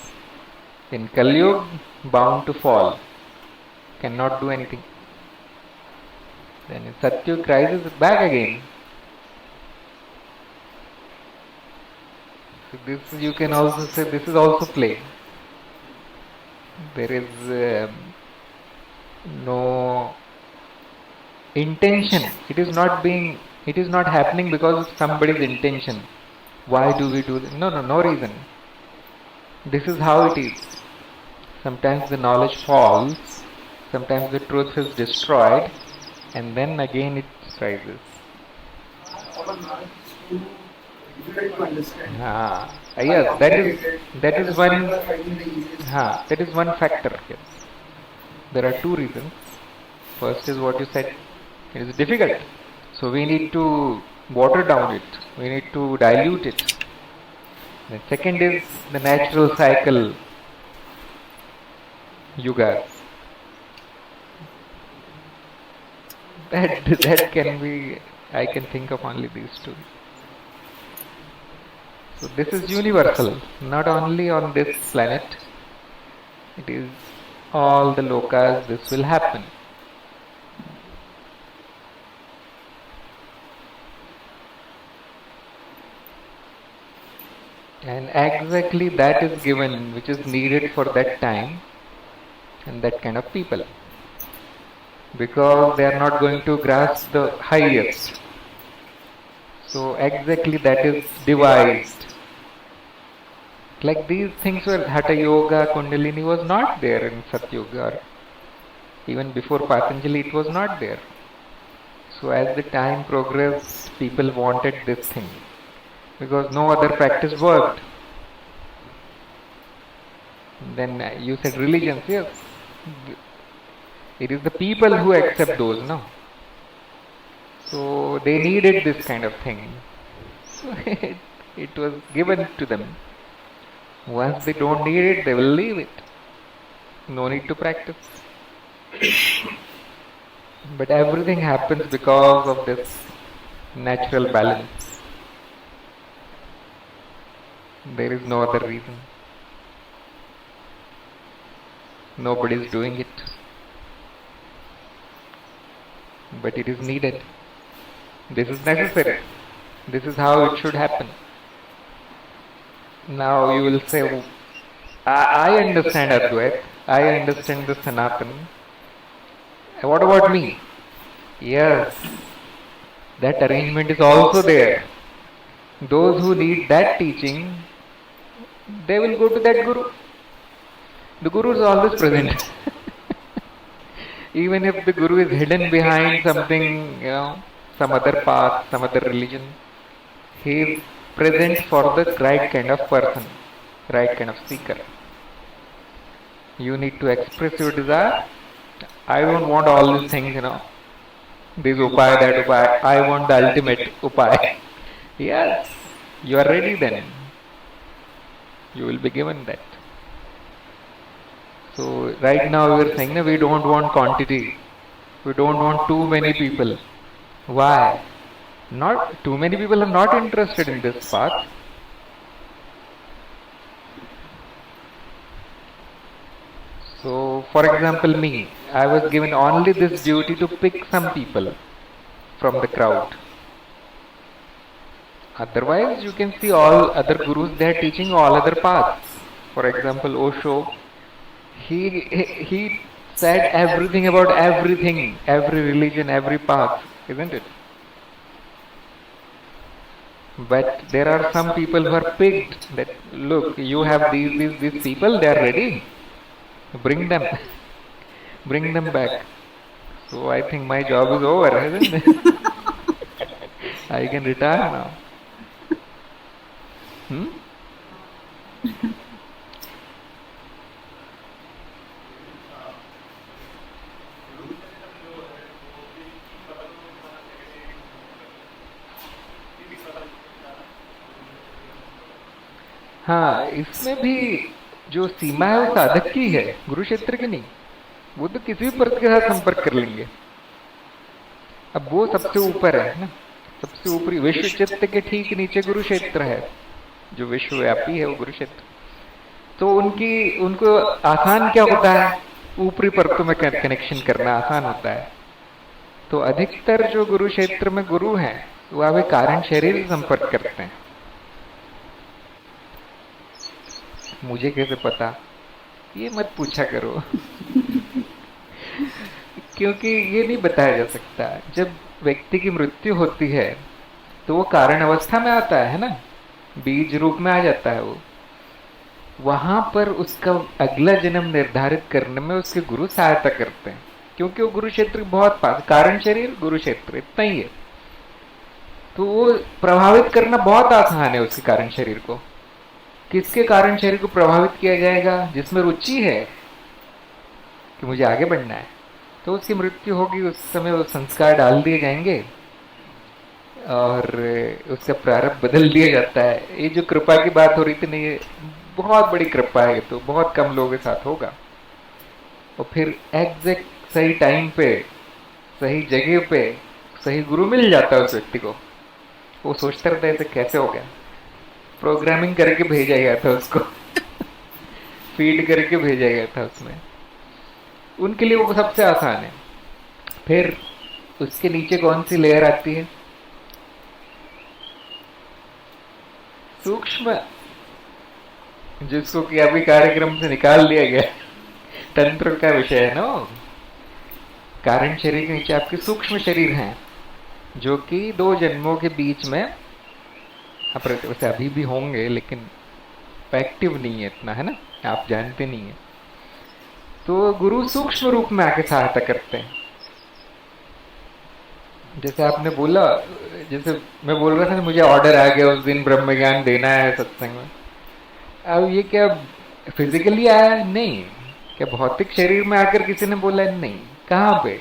In Kali Yuga, bound to fall, cannot do anything. Then in Satyug rises back again. So this you can also say this is also play. There is no intention. It is not happening because of somebody's intention. Why do we do this? No reason. This is how it is. Sometimes the knowledge falls, sometimes the truth is destroyed, and then again it rises. Our knowledge is too difficult to understand. Yes, that is one. Finding the easiest. That is one factor. Yes. There are two reasons. First is what you said. It is difficult. So we need to water down it. We need to dilute it. The second is the natural cycle, yugas. That can be, I can think of only these two. So this is universal, not only on this planet. It is all the lokas, this will happen. And exactly that is given which is needed for that time and that kind of people. Because they are not going to grasp the highest. So exactly that is devised. Like these things were Hatha Yoga, Kundalini was not there in Satyuga, or even before Patanjali it was not there. So as the time progressed, people wanted this thing because no other practice worked. Then you said religions, yes. It is the people who accept those, no? So they needed this kind of thing. So it was given to them. Once they don't need it, they will leave it. No need to practice. But everything happens because of this natural balance. There is no other reason. Nobody is doing it. But it is needed. This is necessary. This is how it should happen. Now you will say, I understand Advait, I understand the Sanatan. What about me? Yes, that arrangement is also there. Those who need that teaching, they will go to that Guru. The Guru is always present. Even if the Guru is hidden behind something, some other path, some other religion, he is present for the right kind of person, right kind of seeker. You need to express your desire. I don't want all these things, this upaya, that upaya. I want the ultimate upaya. Yes, you are ready then. You will be given that. So right now we are saying we don't want quantity. We don't want too many people. Why? Not too many people are not interested in this path. So for example me, I was given only this duty to pick some people from the crowd. Otherwise you can see all other gurus, they are teaching all other paths. For example Osho, he said everything about everything, every religion, every path, isn't it? But there are some people who are picked that, look, you have these people, they are ready. Bring them. Bring them back. So I think my job is over, isn't it? I can retire now. हाँ, इसमें भी जो सीमा है वो साधक की है, गुरु क्षेत्र की नहीं। वो तो किसी भी पर्वत के साथ संपर्क कर लेंगे। अब वो सबसे ऊपर है ना, सबसे ऊपरी विश्व चित्त के ठीक नीचे गुरु क्षेत्र है, जो विश्वव्यापी है वो गुरु क्षेत्र। तो उनको आसान क्या होता है, ऊपरी पर्वतों में कनेक्शन करना आसान होता है। तो अधिकतर जो गुरु क्षेत्र में गुरु हैं वो अभी कारण शरीर से संपर्क करते हैं। मुझे कैसे पता, ये मत पूछा करो। क्योंकि ये नहीं बताया जा सकता। जब व्यक्ति की मृत्यु होती है तो वो कारण अवस्था में आता है ना, बीज रूप में आ जाता है वो। वहां पर उसका अगला जन्म निर्धारित करने में उसके गुरु सहायता करते हैं, क्योंकि वो गुरु क्षेत्र बहुत पास, कारण शरीर गुरु क्षेत्र इतना ही है। तो वो प्रभावित करना बहुत आसान है उसके कारण शरीर को। किसके कारण शरीर को प्रभावित किया जाएगा, जिसमें रुचि है, कि मुझे आगे बढ़ना है, तो उसकी मृत्यु होगी, उस समय वो संस्कार डाल दिए जाएंगे और उसका प्रारब्ध बदल दिया जाता है। ये जो कृपा की बात हो रही थी ना, ये बहुत बड़ी कृपा है, तो बहुत कम लोगों के साथ होगा। और फिर एग्जैक्ट सही टाइम पे, सही जगह पे सही गुरु मिल जाता है उस व्यक्ति को। वो सोचता रहता है ऐसे कैसे हो गया, प्रोग्रामिंग करके भेजा गया था उसको फीड करके भेजा गया था उसमें। उनके लिए वो सबसे आसान है। फिर उसके नीचे कौन सी लेयर आती है? सूक्ष्म, जिसको कि अभी कार्यक्रम से निकाल दिया गया, तंत्र का विषय है ना। कारण शरीर के नीचे आपके सूक्ष्म शरीर हैं, जो कि 2 जन्मों के बीच में वैसे अभी भी होंगे, लेकिन एक्टिव नहीं है इतना, है ना, आप जानते नहीं है। तो गुरु सूक्ष्म रूप में आके सहायता करते हैं। जैसे आपने बोला, जैसे मैं बोल रहा था ना, मुझे ऑर्डर आ गया उस दिन ब्रह्म ज्ञान देना है सत्संग में। अब ये क्या फिजिकली आया? नहीं। क्या भौतिक शरीर में आकर किसी ने बोला? नहीं। कहाँ पे?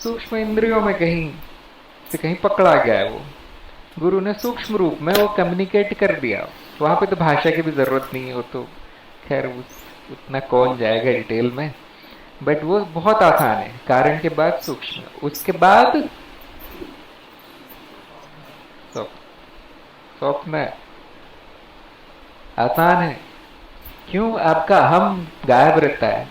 सूक्ष्म इंद्रियों में कहीं से कहीं पकड़ा गया है वो। गुरु ने सूक्ष्म रूप में वो कम्युनिकेट कर दिया। वहां पे तो भाषा की भी जरूरत नहीं है, वो तो खैर उतना कौन जाएगा डिटेल में, बट वो बहुत आसान है। कारण के बाद सूक्ष्म, उसके बाद स्वप्न। आसान है। क्यों? आपका हम गायब रहता है।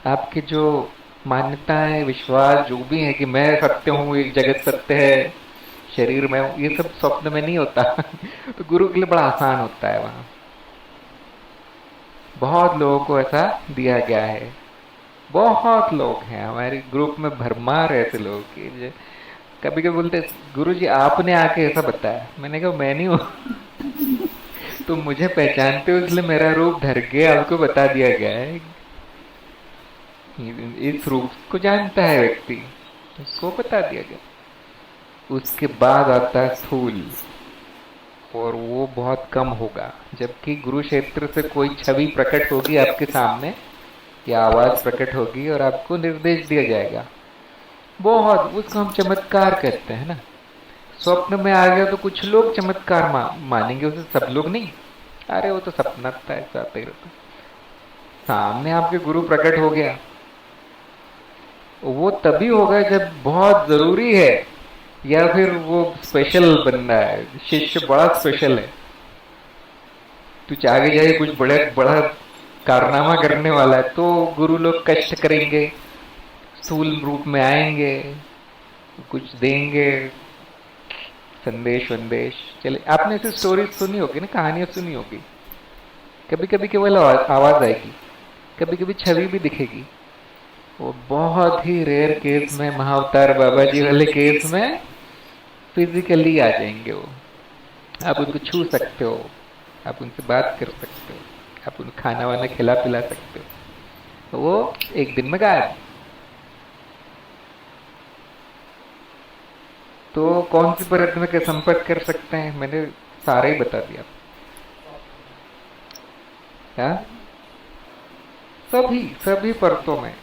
आपकी जो मान्यताएं, विश्वास जो भी है कि मैं सत्य हूँ, एक जगत सत्य है, शरीर में हूँ, ये सब स्वप्न में नहीं होता तो गुरु के लिए बड़ा आसान होता है वहां। बहुत लोगों को ऐसा दिया गया है, बहुत लोग हैं हमारे ग्रुप में, भरमार है ऐसे लोग कि कभी कभी बोलते गुरु जी आपने आके ऐसा बताया। मैंने कहा मैं नहीं हूँ तुम मुझे पहचानते हो इसलिए मेरा रूप धर के आपको बता दिया गया है। इस रूप को जानता है व्यक्ति, उसको बता दिया गया। उसके बाद आता है स्थूल, और वो बहुत कम होगा। जबकि गुरु क्षेत्र से कोई छवि प्रकट होगी आपके सामने, या आवाज प्रकट होगी और आपको निर्देश दिया जाएगा। बहुत, उसको हम चमत्कार कहते हैं ना। स्वप्न में आ गया तो कुछ लोग चमत्कार मानेंगे, उसे सब लोग नहीं। अरे वो तो सपना था, ऐसा तेरे तो सामने आपके गुरु प्रकट हो गया। वो तभी होगा जब बहुत जरूरी है, या फिर वो स्पेशल बनना है, शिष्य बड़ा स्पेशल है, कुछ आगे जाके कुछ बड़ा कारनामा करने वाला है, तो गुरु लोग कष्ट करेंगे, स्थूल रूप में आएंगे, कुछ देंगे, संदेश वंदेश। चले, आपने ऐसी स्टोरी सुनी होगी ना, कहानियां सुनी होगी। कभी कभी केवल आवाज आएगी, कभी कभी छवि भी दिखेगी। वो बहुत ही रेयर केस में, महाअवतार बाबा जी वाले केस में फिजिकली आ जाएंगे वो। आप उनको छू सकते हो, आप उनसे बात कर सकते हो, आप उनको खाना वाना खिला पिला सकते हो। वो एक दिन में गायब। तो कौन सी परत में क्या संपर्क कर सकते हैं, मैंने सारा ही बता दिया। क्या? सभी परतों में।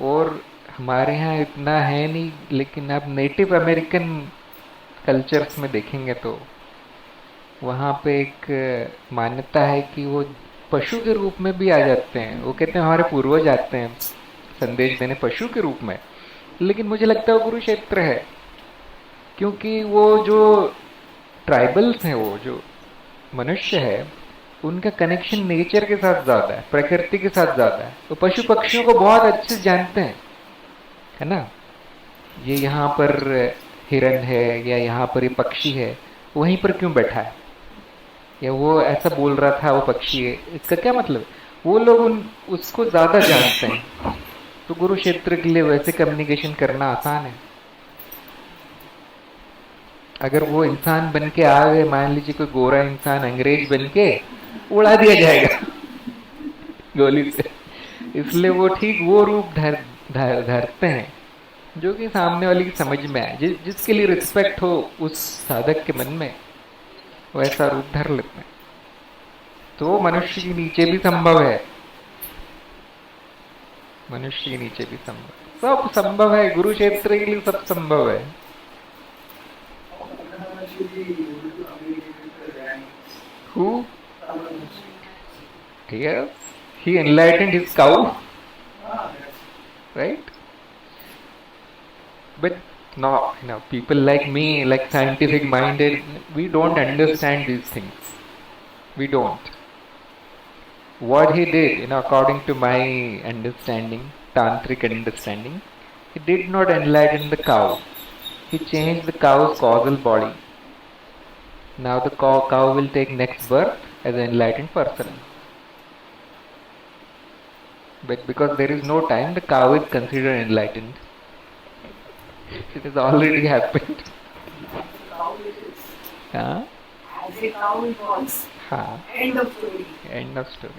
और हमारे यहाँ इतना है नहीं, लेकिन आप नेटिव अमेरिकन कल्चर्स में देखेंगे तो वहाँ पे एक मान्यता है कि वो पशु के रूप में भी आ जाते हैं। वो कहते हैं हमारे पूर्वज आते हैं संदेश देने पशु के रूप में, लेकिन मुझे लगता है वो गुरु क्षेत्र है। क्योंकि वो जो ट्राइबल्स हैं, वो जो मनुष्य है, उनका कनेक्शन नेचर के साथ ज्यादा है, प्रकृति के साथ ज्यादा है। तो पशु पक्षियों को बहुत अच्छे से जानते हैं, है ना। ये यहाँ पर हिरन है, या यहाँ पर ये पक्षी है, वहीं पर क्यों बैठा है, या वो ऐसा बोल रहा था वो पक्षी है, इसका क्या मतलब। वो लोग उसको ज्यादा जानते हैं। तो गुरु क्षेत्र के लिए वैसे कम्युनिकेशन करना आसान है। अगर वो इंसान बन के आ गए, मान लीजिए कोई गोरा इंसान अंग्रेज बन के, उड़ा दिया जाएगा गोली से। इसलिए वो ठीक वो रूप धरते हैं जो कि सामने वाले की समझ में आए, जिसके लिए रिस्पेक्ट हो उस साधक के मन में, वैसा रूप धर लेते हैं। तो मनुष्य के नीचे भी संभव है। मनुष्य के नीचे भी संभव, सब संभव है, गुरु क्षेत्र के लिए सब संभव है। Who? Yes, he enlightened his cow, right? But no, people like me, like scientific minded, we don't understand these things. We don't. What he did, according to my understanding, tantric understanding, he did not enlighten the cow. He changed the cow's causal body. Now the cow will take next birth as an enlightened person. But because there is no time, the cow is considered enlightened. It has already happened. Huh? As a cow it was. End of story. End of story.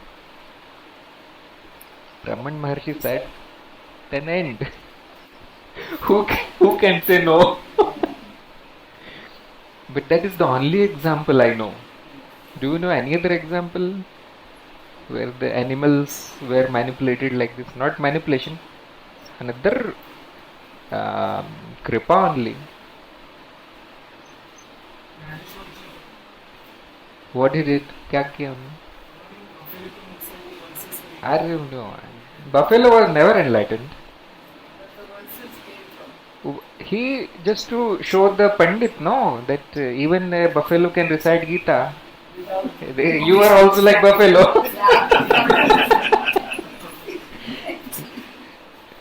Raman Mahrishi said, an end. Who can say no? But that is the only example I know. Do you know any other example where the animals were manipulated like this? Not manipulation, another kripa only. What he did? क्या किया उन्होंने? I don't know. Buffalo was never enlightened. He just to show the Pandit, no, that even a buffalo can recite Gita. You are also like buffalo.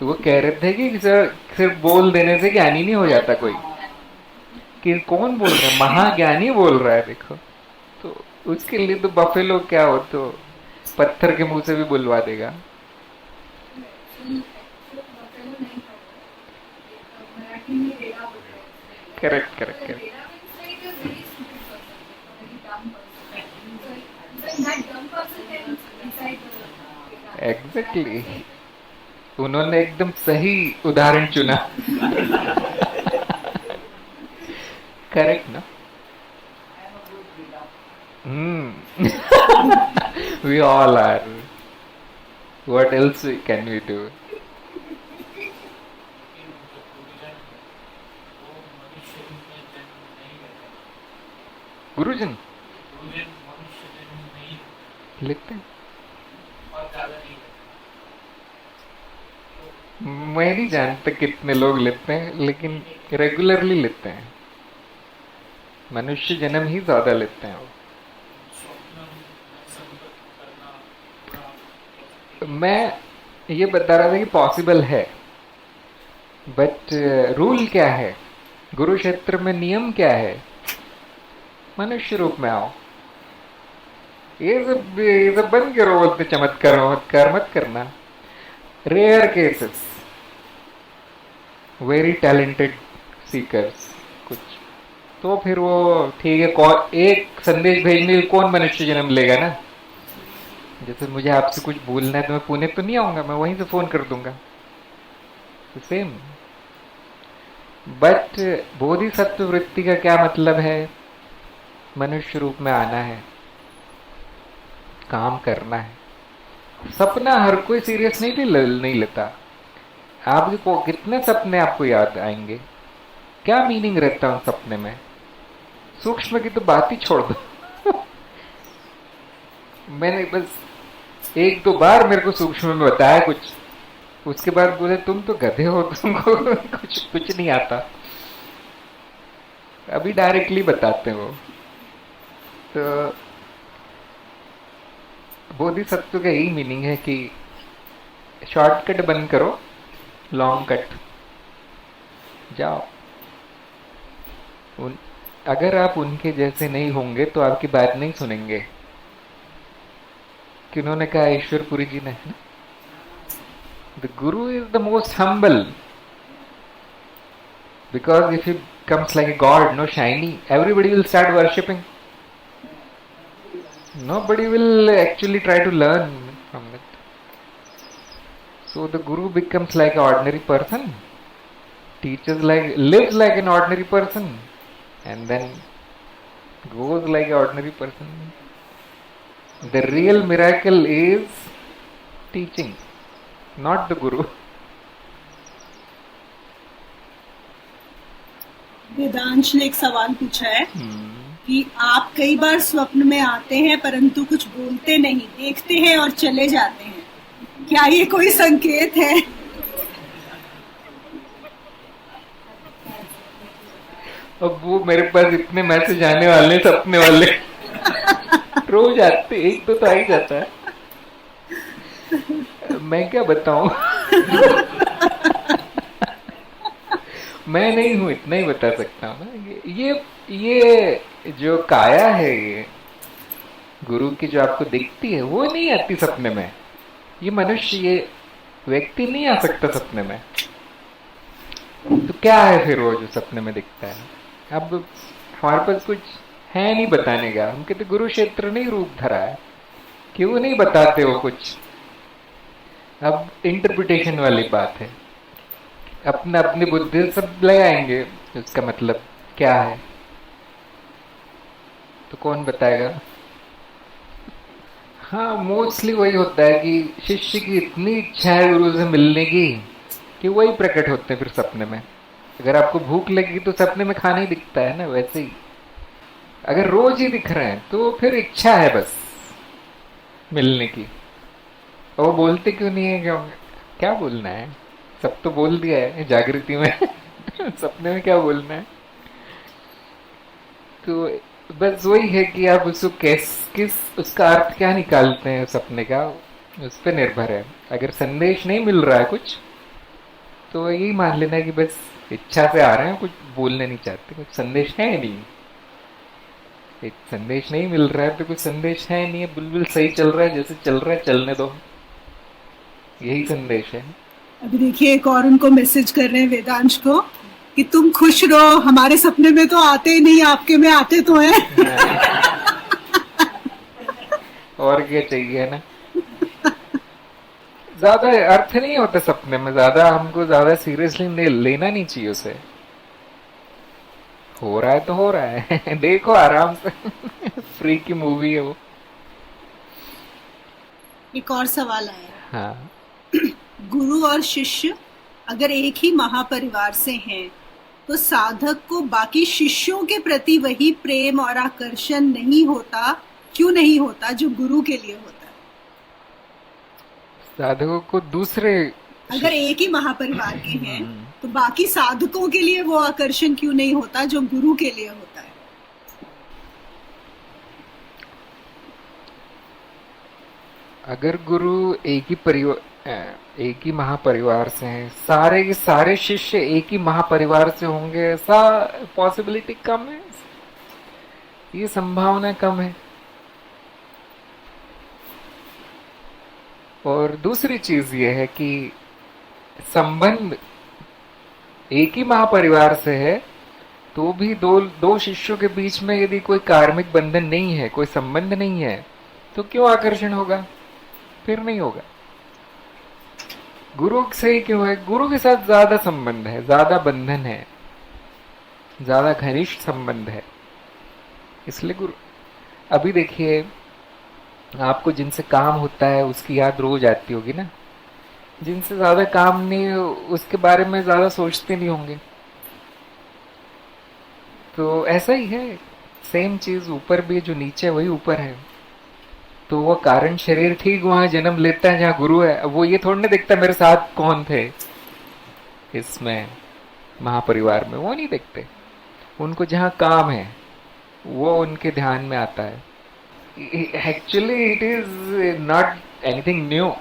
वो कह रहे थे कि सिर्फ बोल देने से ज्ञानी नहीं हो जाता कोई, कि कौन बोल रहा है, महाज्ञानी बोल रहा है देखो, तो उसके लिए तो बफेलो क्या हो, तो पत्थर के मुंह से भी बुलवा देगा। Correct correct correct. एग्जैक्टली, उन्होंने एकदम सही उदाहरण चुना। करेक्ट ना? We all are. What else can we do? गुरुजन लिखते हैं, मैं नहीं जानता कितने लोग लेते हैं, लेकिन रेगुलरली लेते हैं। मनुष्य जन्म ही ज्यादा लेते हैं। मैं ये बता रहा था कि पॉसिबल है, बट रूल क्या है, गुरु क्षेत्र में नियम क्या है? मनुष्य रूप में आओ। ये सब बंद करो, बोलते चमत्कार मत करना। Rare cases, very talented seekers कुछ, तो फिर वो ठीक है, एक संदेश भेजने में कौन मनुष्य जन्म लेगा ना। जैसे मुझे आपसे कुछ बोलना है तो मैं पुणे तो नहीं आऊंगा, मैं वहीं से फोन कर दूंगा, सेम। बट बोधिसत्व वृत्ति का क्या मतलब है? मनुष्य रूप में आना है, काम करना है। सपना हर कोई सीरियस नहीं लेता। आपको कितने सपने आपको याद आएंगे, क्या मीनिंग रहता है उन सपने में? सूक्ष्म की तो बात ही छोड़ दो। मैंने बस एक दो बार मेरे को सूक्ष्म में बताया कुछ, उसके बाद बोले तुम तो गधे हो, तुमको कुछ नहीं आता। अभी डायरेक्टली बताते हो। तो बोधिसत्व का यही मीनिंग है कि शॉर्टकट बंद करो, लॉन्ग कट जाओ। अगर आप उनके जैसे नहीं होंगे तो आपकी बात नहीं सुनेंगे। किन्होंने कहा? ईश्वरपुरी जी ने। The Guru is the most humble, because if he comes like a god, no shiny, everybody will start worshipping. Nobody will actually try to learn from it. So the guru becomes like an ordinary person, lives like an ordinary person, and then goes like an ordinary person. The real miracle is teaching. not the guru. Vedansh ने एक सवाल पूछा है कि आप कई बार स्वप्न में आते हैं परंतु कुछ बोलते नहीं, देखते हैं और चले जाते हैं, क्या ये कोई संकेत है? अब वो मेरे पास इतने मैसेज आने वाले सपने वाले रोज आते, एक तो आ ही जाता है, मैं क्या बताऊं। मैं नहीं हूं, इतना ही बता सकता हूँ ना। ये जो काया है, ये गुरु की जो आपको दिखती है, वो नहीं आती सपने में। ये मनुष्य, ये व्यक्ति नहीं आ सकता सपने में। तो क्या है फिर वो जो सपने में दिखता है? अब हमारे पास कुछ है नहीं बताने का। हम कहते गुरु क्षेत्र नहीं रूप धरा है, क्यों नहीं बताते वो कुछ? अब इंटरप्रिटेशन वाली बात है, अपना अपनी बुद्धि सब लगाएंगे उसका मतलब क्या है, तो कौन बताएगा? हाँ, मोस्टली वही होता है कि शिष्य की इतनी इच्छा है गुरु से मिलने की कि वही प्रकट होते हैं फिर सपने में। अगर आपको भूख लगी तो सपने में खाना ही दिखता है ना, वैसे ही अगर रोज ही दिख रहे हैं तो फिर इच्छा है बस मिलने की। और वो बोलते क्यों नहीं है? क्या बोलना है? सब तो बोल दिया है जागृति में सपने में क्या बोलना है? तो बस वही है कि आप उसको किस उसका अर्थ क्या निकालते हैं सपने का, उस पर निर्भर है। अगर संदेश नहीं मिल रहा है कुछ, तो यही मान लेना है कि बस इच्छा से आ रहे हैं, कुछ बोलने नहीं चाहते, कुछ संदेश है नहीं। एक संदेश नहीं मिल रहा है तो कुछ संदेश है नहीं है, बिल्कुल सही चल रहा है, जैसे चल रहा है चलने दो, यही संदेश है। अभी देखिए एक और उनको मैसेज कर रहे हैं वेदांश को कि तुम खुश रहो, हमारे सपने में तो आते ही नहीं, आपके में आते तो हैं। और क्या चाहिए ना। ज्यादा अर्थ नहीं होता सपने में, ज्यादा हमको ज्यादा सीरियसली लेना नहीं चाहिए उसे। हो रहा है तो हो रहा है देखो आराम से फ्री की मूवी है वो। एक और सवाल आया। हाँ, गुरु और शिष्य अगर एक ही महापरिवार से हैं, तो साधक को बाकी शिष्यों के प्रति वही प्रेम और आकर्षण नहीं होता, क्यों नहीं होता जो गुरु के लिए होता है? साधकों को दूसरे, अगर एक ही महापरिवार के हैं तो बाकी साधकों के लिए वो आकर्षण क्यों नहीं होता जो गुरु के लिए होता है? अगर गुरु एक ही महापरिवार से हैं, सारे के सारे शिष्य एक ही महापरिवार से होंगे, ऐसा पॉसिबिलिटी कम है, ये संभावना कम है। और दूसरी चीज ये है कि संबंध एक ही महापरिवार से है तो भी दो शिष्यों के बीच में यदि कोई कार्मिक बंधन नहीं है, कोई संबंध नहीं है, तो क्यों आकर्षण होगा? फिर नहीं होगा। गुरु से ही क्यों है? गुरु के साथ ज्यादा संबंध है, ज्यादा बंधन है, ज्यादा घनिष्ठ संबंध है, इसलिए गुरु। अभी देखिए, आपको जिनसे काम होता है उसकी याद रोज आती होगी ना, जिनसे ज्यादा काम नहीं उसके बारे में ज्यादा सोचते नहीं होंगे। तो ऐसा ही है, सेम चीज ऊपर भी, जो नीचे वही ऊपर है। तो वो कारण शरीर ठीक वहां जन्म लेता है जहाँ गुरु है। अब वो ये थोड़ा नहीं देखता मेरे साथ कौन थे इसमें महापरिवार में, वो नहीं देखते। उनको जहाँ काम है वो उनके ध्यान में आता है। Actually it is not anything new,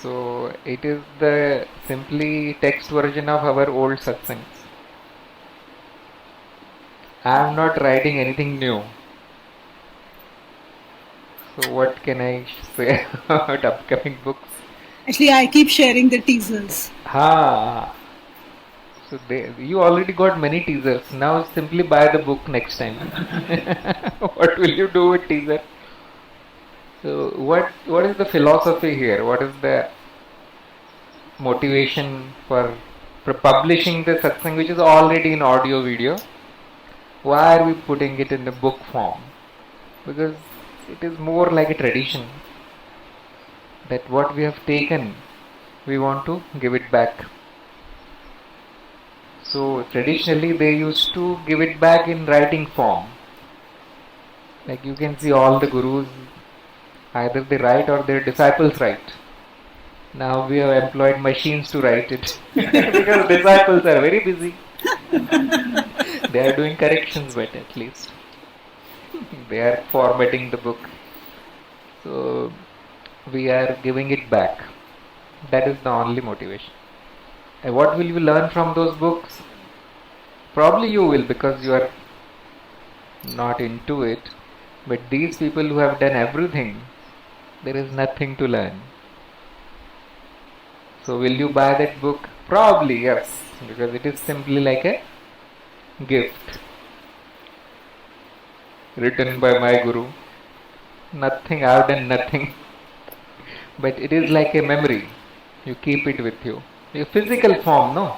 so it is the simply text version of our old satsangs. I am not writing anything new, so what can I say about upcoming books? Actually, I keep sharing the teasers. Ha, so you already got many teasers. Now simply buy the book next time. What will you do with teaser? So what is the philosophy here? What is the motivation for publishing the satsang, which is already in audio video? Why are we putting it in the book form? Because it is more like a tradition. that what we have taken, we want to give it back. So traditionally they used to give it back in writing form. Like you can see all the gurus, either they write or their disciples write. Now we have employed machines to write it because disciples are very busy. They are doing corrections, but at least they are formatting the book. So we are giving it back. That is the only motivation. And what will you learn from those books? Probably you will, because you are not into it. But these people who have done everything, there is nothing to learn. So will you buy that book? Probably yes, because it is simply like a gift written by my guru. Nothing, I have done nothing. But it is like a memory. You keep it with you. A physical form, no?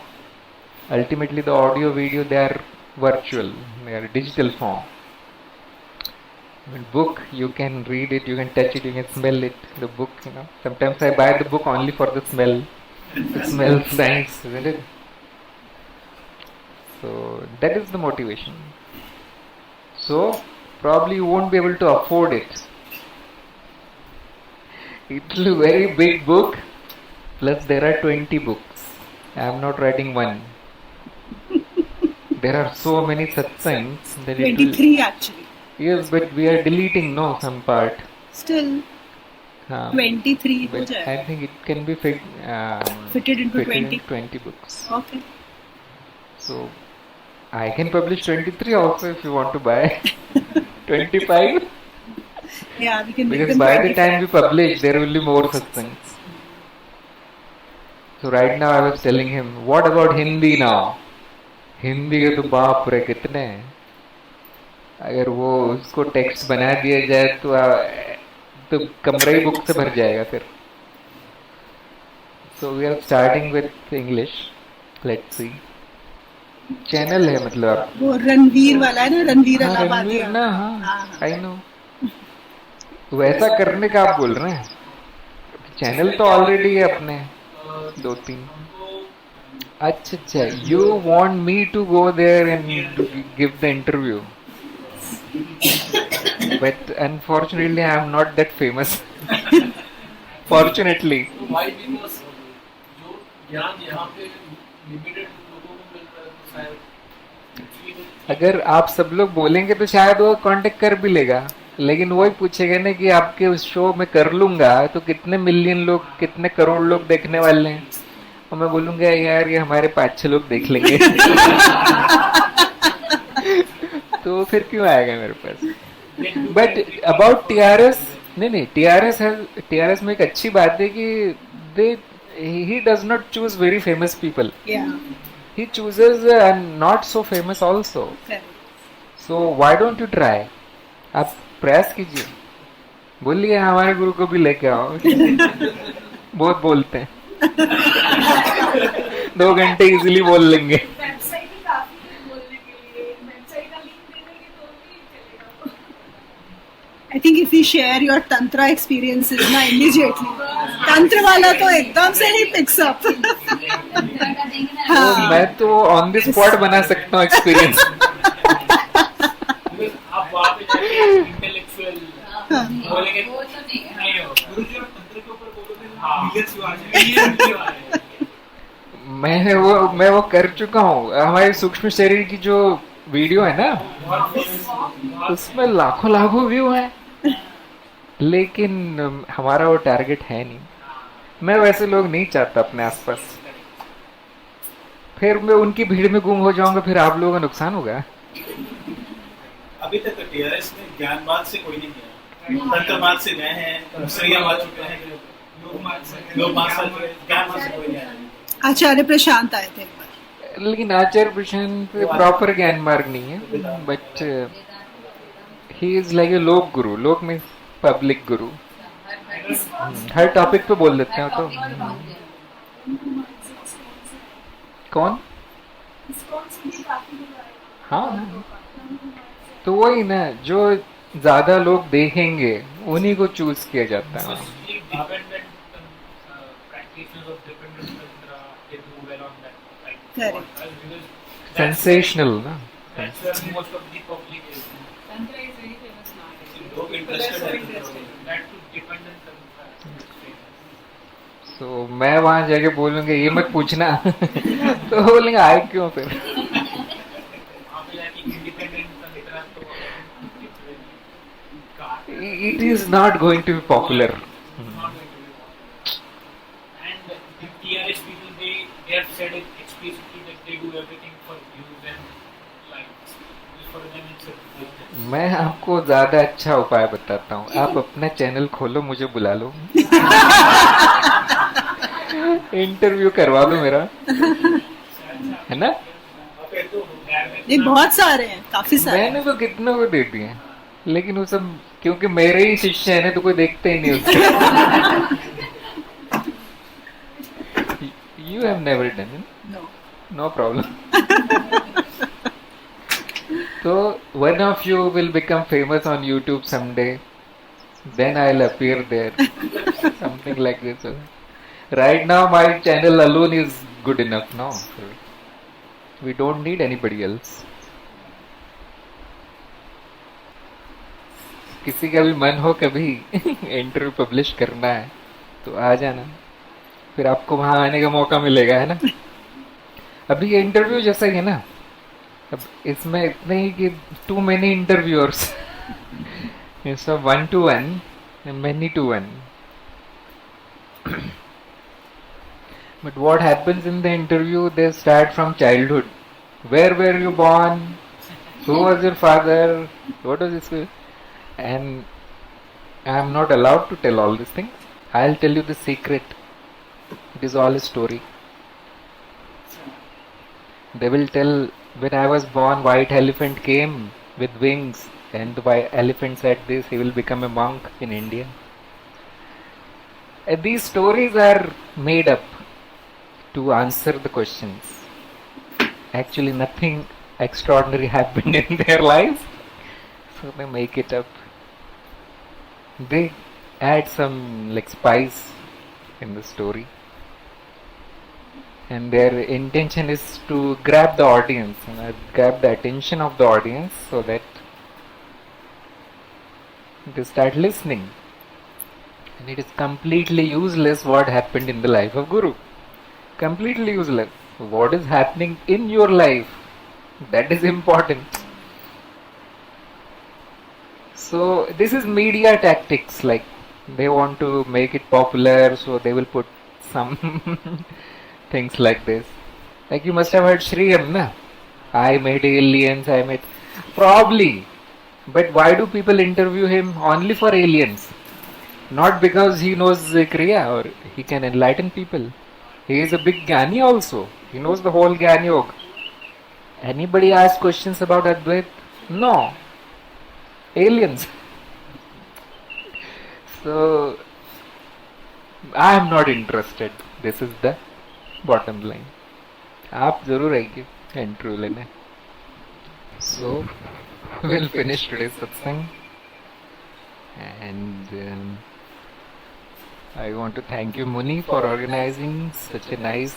Ultimately the audio, video, they are virtual. They are digital form. Book, you can read it, you can touch it, you can smell it. The book, Sometimes I buy the book only for the smell. It smells nice, isn't it? So that is the motivation. So probably you won't be able to afford it. It's a very big book. Plus there are 20 books. I am not writing one. There are so many satsangs that 23 actually. Yes, but we are deleting some part. Still 23 but I think it can be fitted into 20 books. Okay. So I can publish 23 also if you want to buy 25. Yeah, we can. Because by the time we publish, there will be more satsangs. So right now I was telling him, what about Hindi now? Hindi के तो बाप रे कितने हैं. अगर वो उसको text बना दिया जाए तो कमरा ही बुक से भर जाएगा फिर. So we are starting with English. Let's see. Channel है मतलब वो रणवीर वाला है ना, रणवीर रणवीर ना. हाँ, आई नो. वैसा करने का आप बोल रहे हैं. चैनल तो ऑलरेडी है अपने 2-3. अच्छा, you want me to go there and give the interview, but unfortunately I am not that famous. Fortunately. Why? Because जो ज्ञान यहाँ पे लिमिटेड लोगों को मिल रहा है, तो शायद अगर आप सब लोग बोलेंगे तो शायद वो कांटेक्ट कर भी लेगा, लेकिन वही पूछेगा ना कि आपके उस शो में कर लूंगा तो कितने मिलियन लोग, कितने करोड़ लोग देखने वाले हैं. और मैं बोलूंगा यार ये हमारे 5-6 लोग देख लेंगे. तो फिर क्यों आएगा मेरे पास. बट अबाउट टीआरएस, नहीं, टीआरएस में एक अच्छी बात है कि he does not choose very famous people. Yeah. He chooses not so famous also. Okay. So why don't you try? आप प्रयास कीजिए, बोलिए हमारे गुरु को भी लेके आओ. बहुत बोलते हैं. 2 घंटे इजीली बोल लेंगे. वेबसाइट ही काफी है बोलने के लिए. वेबसाइट का लिंक दे देंगे तो भी चलेगा. I think if you share your tantra experiences ना immediately, तंत्र वाला तो एकदम से ही picks up. तो मैं तो ऑन द स्पॉट बना सकता हूँ एक्सपीरियंस. आप वहाँ पे जाके इंटेलेक्चुअल बोलेंगे नहीं हो. गुरुजी और तंत्र के ऊपर बोलोगे मिलियंस व्यू आ जाएंगे. मैं वो कर चुका हूँ. हमारे सूक्ष्म शरीर की जो वीडियो है ना, उसमें लाखों व्यू है, लेकिन हमारा वो टारगेट है नहीं. मैं वैसे लोग नहीं चाहता अपने आसपास. फिर मैं उनकी भीड़ में गुम हो जाऊंगा, फिर आप लोगों का नुकसान होगा. अभी तक टीआरएस में ज्ञानवाद से कोई नहीं गया. तंत्रवाद से गए हैं, श्रेयवाद चुके हैं, योगवाद से ज्ञानवाद से कोई नहीं आया. आचार्य प्रशांत आए थे एक बार. लेकिन आचार्य प्रशांत प्रॉपर ज्ञान मार्ग नहीं है, but he is like a लोक गुरु. लोक में पब्लिक गुरु. हर टॉपिक पे बोल देते हैं. तो कौन? हाँ, तो वही ना, जो ज्यादा लोग देखेंगे उन्हीं को चूज किया जाता है. Correct. Sensational, na? That's where most of the public is. Tantra is very famous nowadays. लोग interested हैं That too dependent tantra. So मैं वहां जाके बोलूंगा ये मत पूछना तो बोलेंगे आए क्यों फिर. वहाँ पे जाके independent tantra तो It is not going to be popular. not going to be popular. And the TRS people, they have said it explicitly that they do everything for views and likes. For them it's a business. मैं आपको ज्यादा अच्छा उपाय बताता हूँ. आप अपना channel खोलो, मुझे बुला लो, इंटरव्यू करवा दो मेरा, है ना. ये बहुत सारे हैं, काफी सारे. मैंने तो कितनों को दे दिए, लेकिन वो सब क्योंकि मेरे ही शिष्य है ना, तो कोई देखते ही नहीं उसको. You have never done it? No. No problem. So one of you will become famous on YouTube someday. Then I'll appear there. Something like this. Right now my channel alone is good enough, no? We don't need anybody else. किसी का भी मन हो कभी interview publish करना है तो आ जाना, फिर आपको वहां आने का मौका मिलेगा, है ना. अभी ये इंटरव्यू जैसा ही है ना. अब इसमें इतने ही कि too many interviewers, so 1 to 1 many to 1. But what happens in the interview, they start from childhood. Where were you born? Who was your father? What was this? And I am not allowed to tell all these things. I'll tell you the secret. It is all a story. They will tell, when I was born, white elephant came with wings, and the white elephant said this, he will become a monk in India. And these stories are made up to answer the questions. Actually nothing extraordinary happened in their lives, so they make it up. They add some like spice in the story, and their intention is to grab the audience, grab the attention of the audience, so that they start listening. And it is completely useless what happened in the life of Guru. Completely useless. What is happening in your life, that is important. So this is media tactics, like they want to make it popular, so they will put some things like this. Like you must have heard Shriyam, na? I made aliens, I made... Probably. But why do people interview him? Only for aliens. Not because he knows Kriya or he can enlighten people. He is a big Jnani also. He knows the whole Jnana Yoga. Anybody ask questions about Advait? No. Aliens. So, I am not interested. This is the bottom line. आप जरूर आइए interview लेने. So, we'll finish today's satsang. And I want to thank you, Muni, for organizing such a nice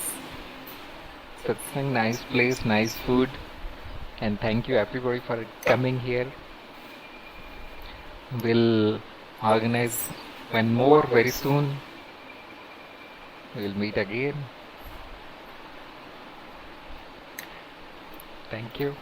satsang, nice place, nice food. And thank you everybody for coming here. We'll organize one more very soon. We'll meet again. Thank you.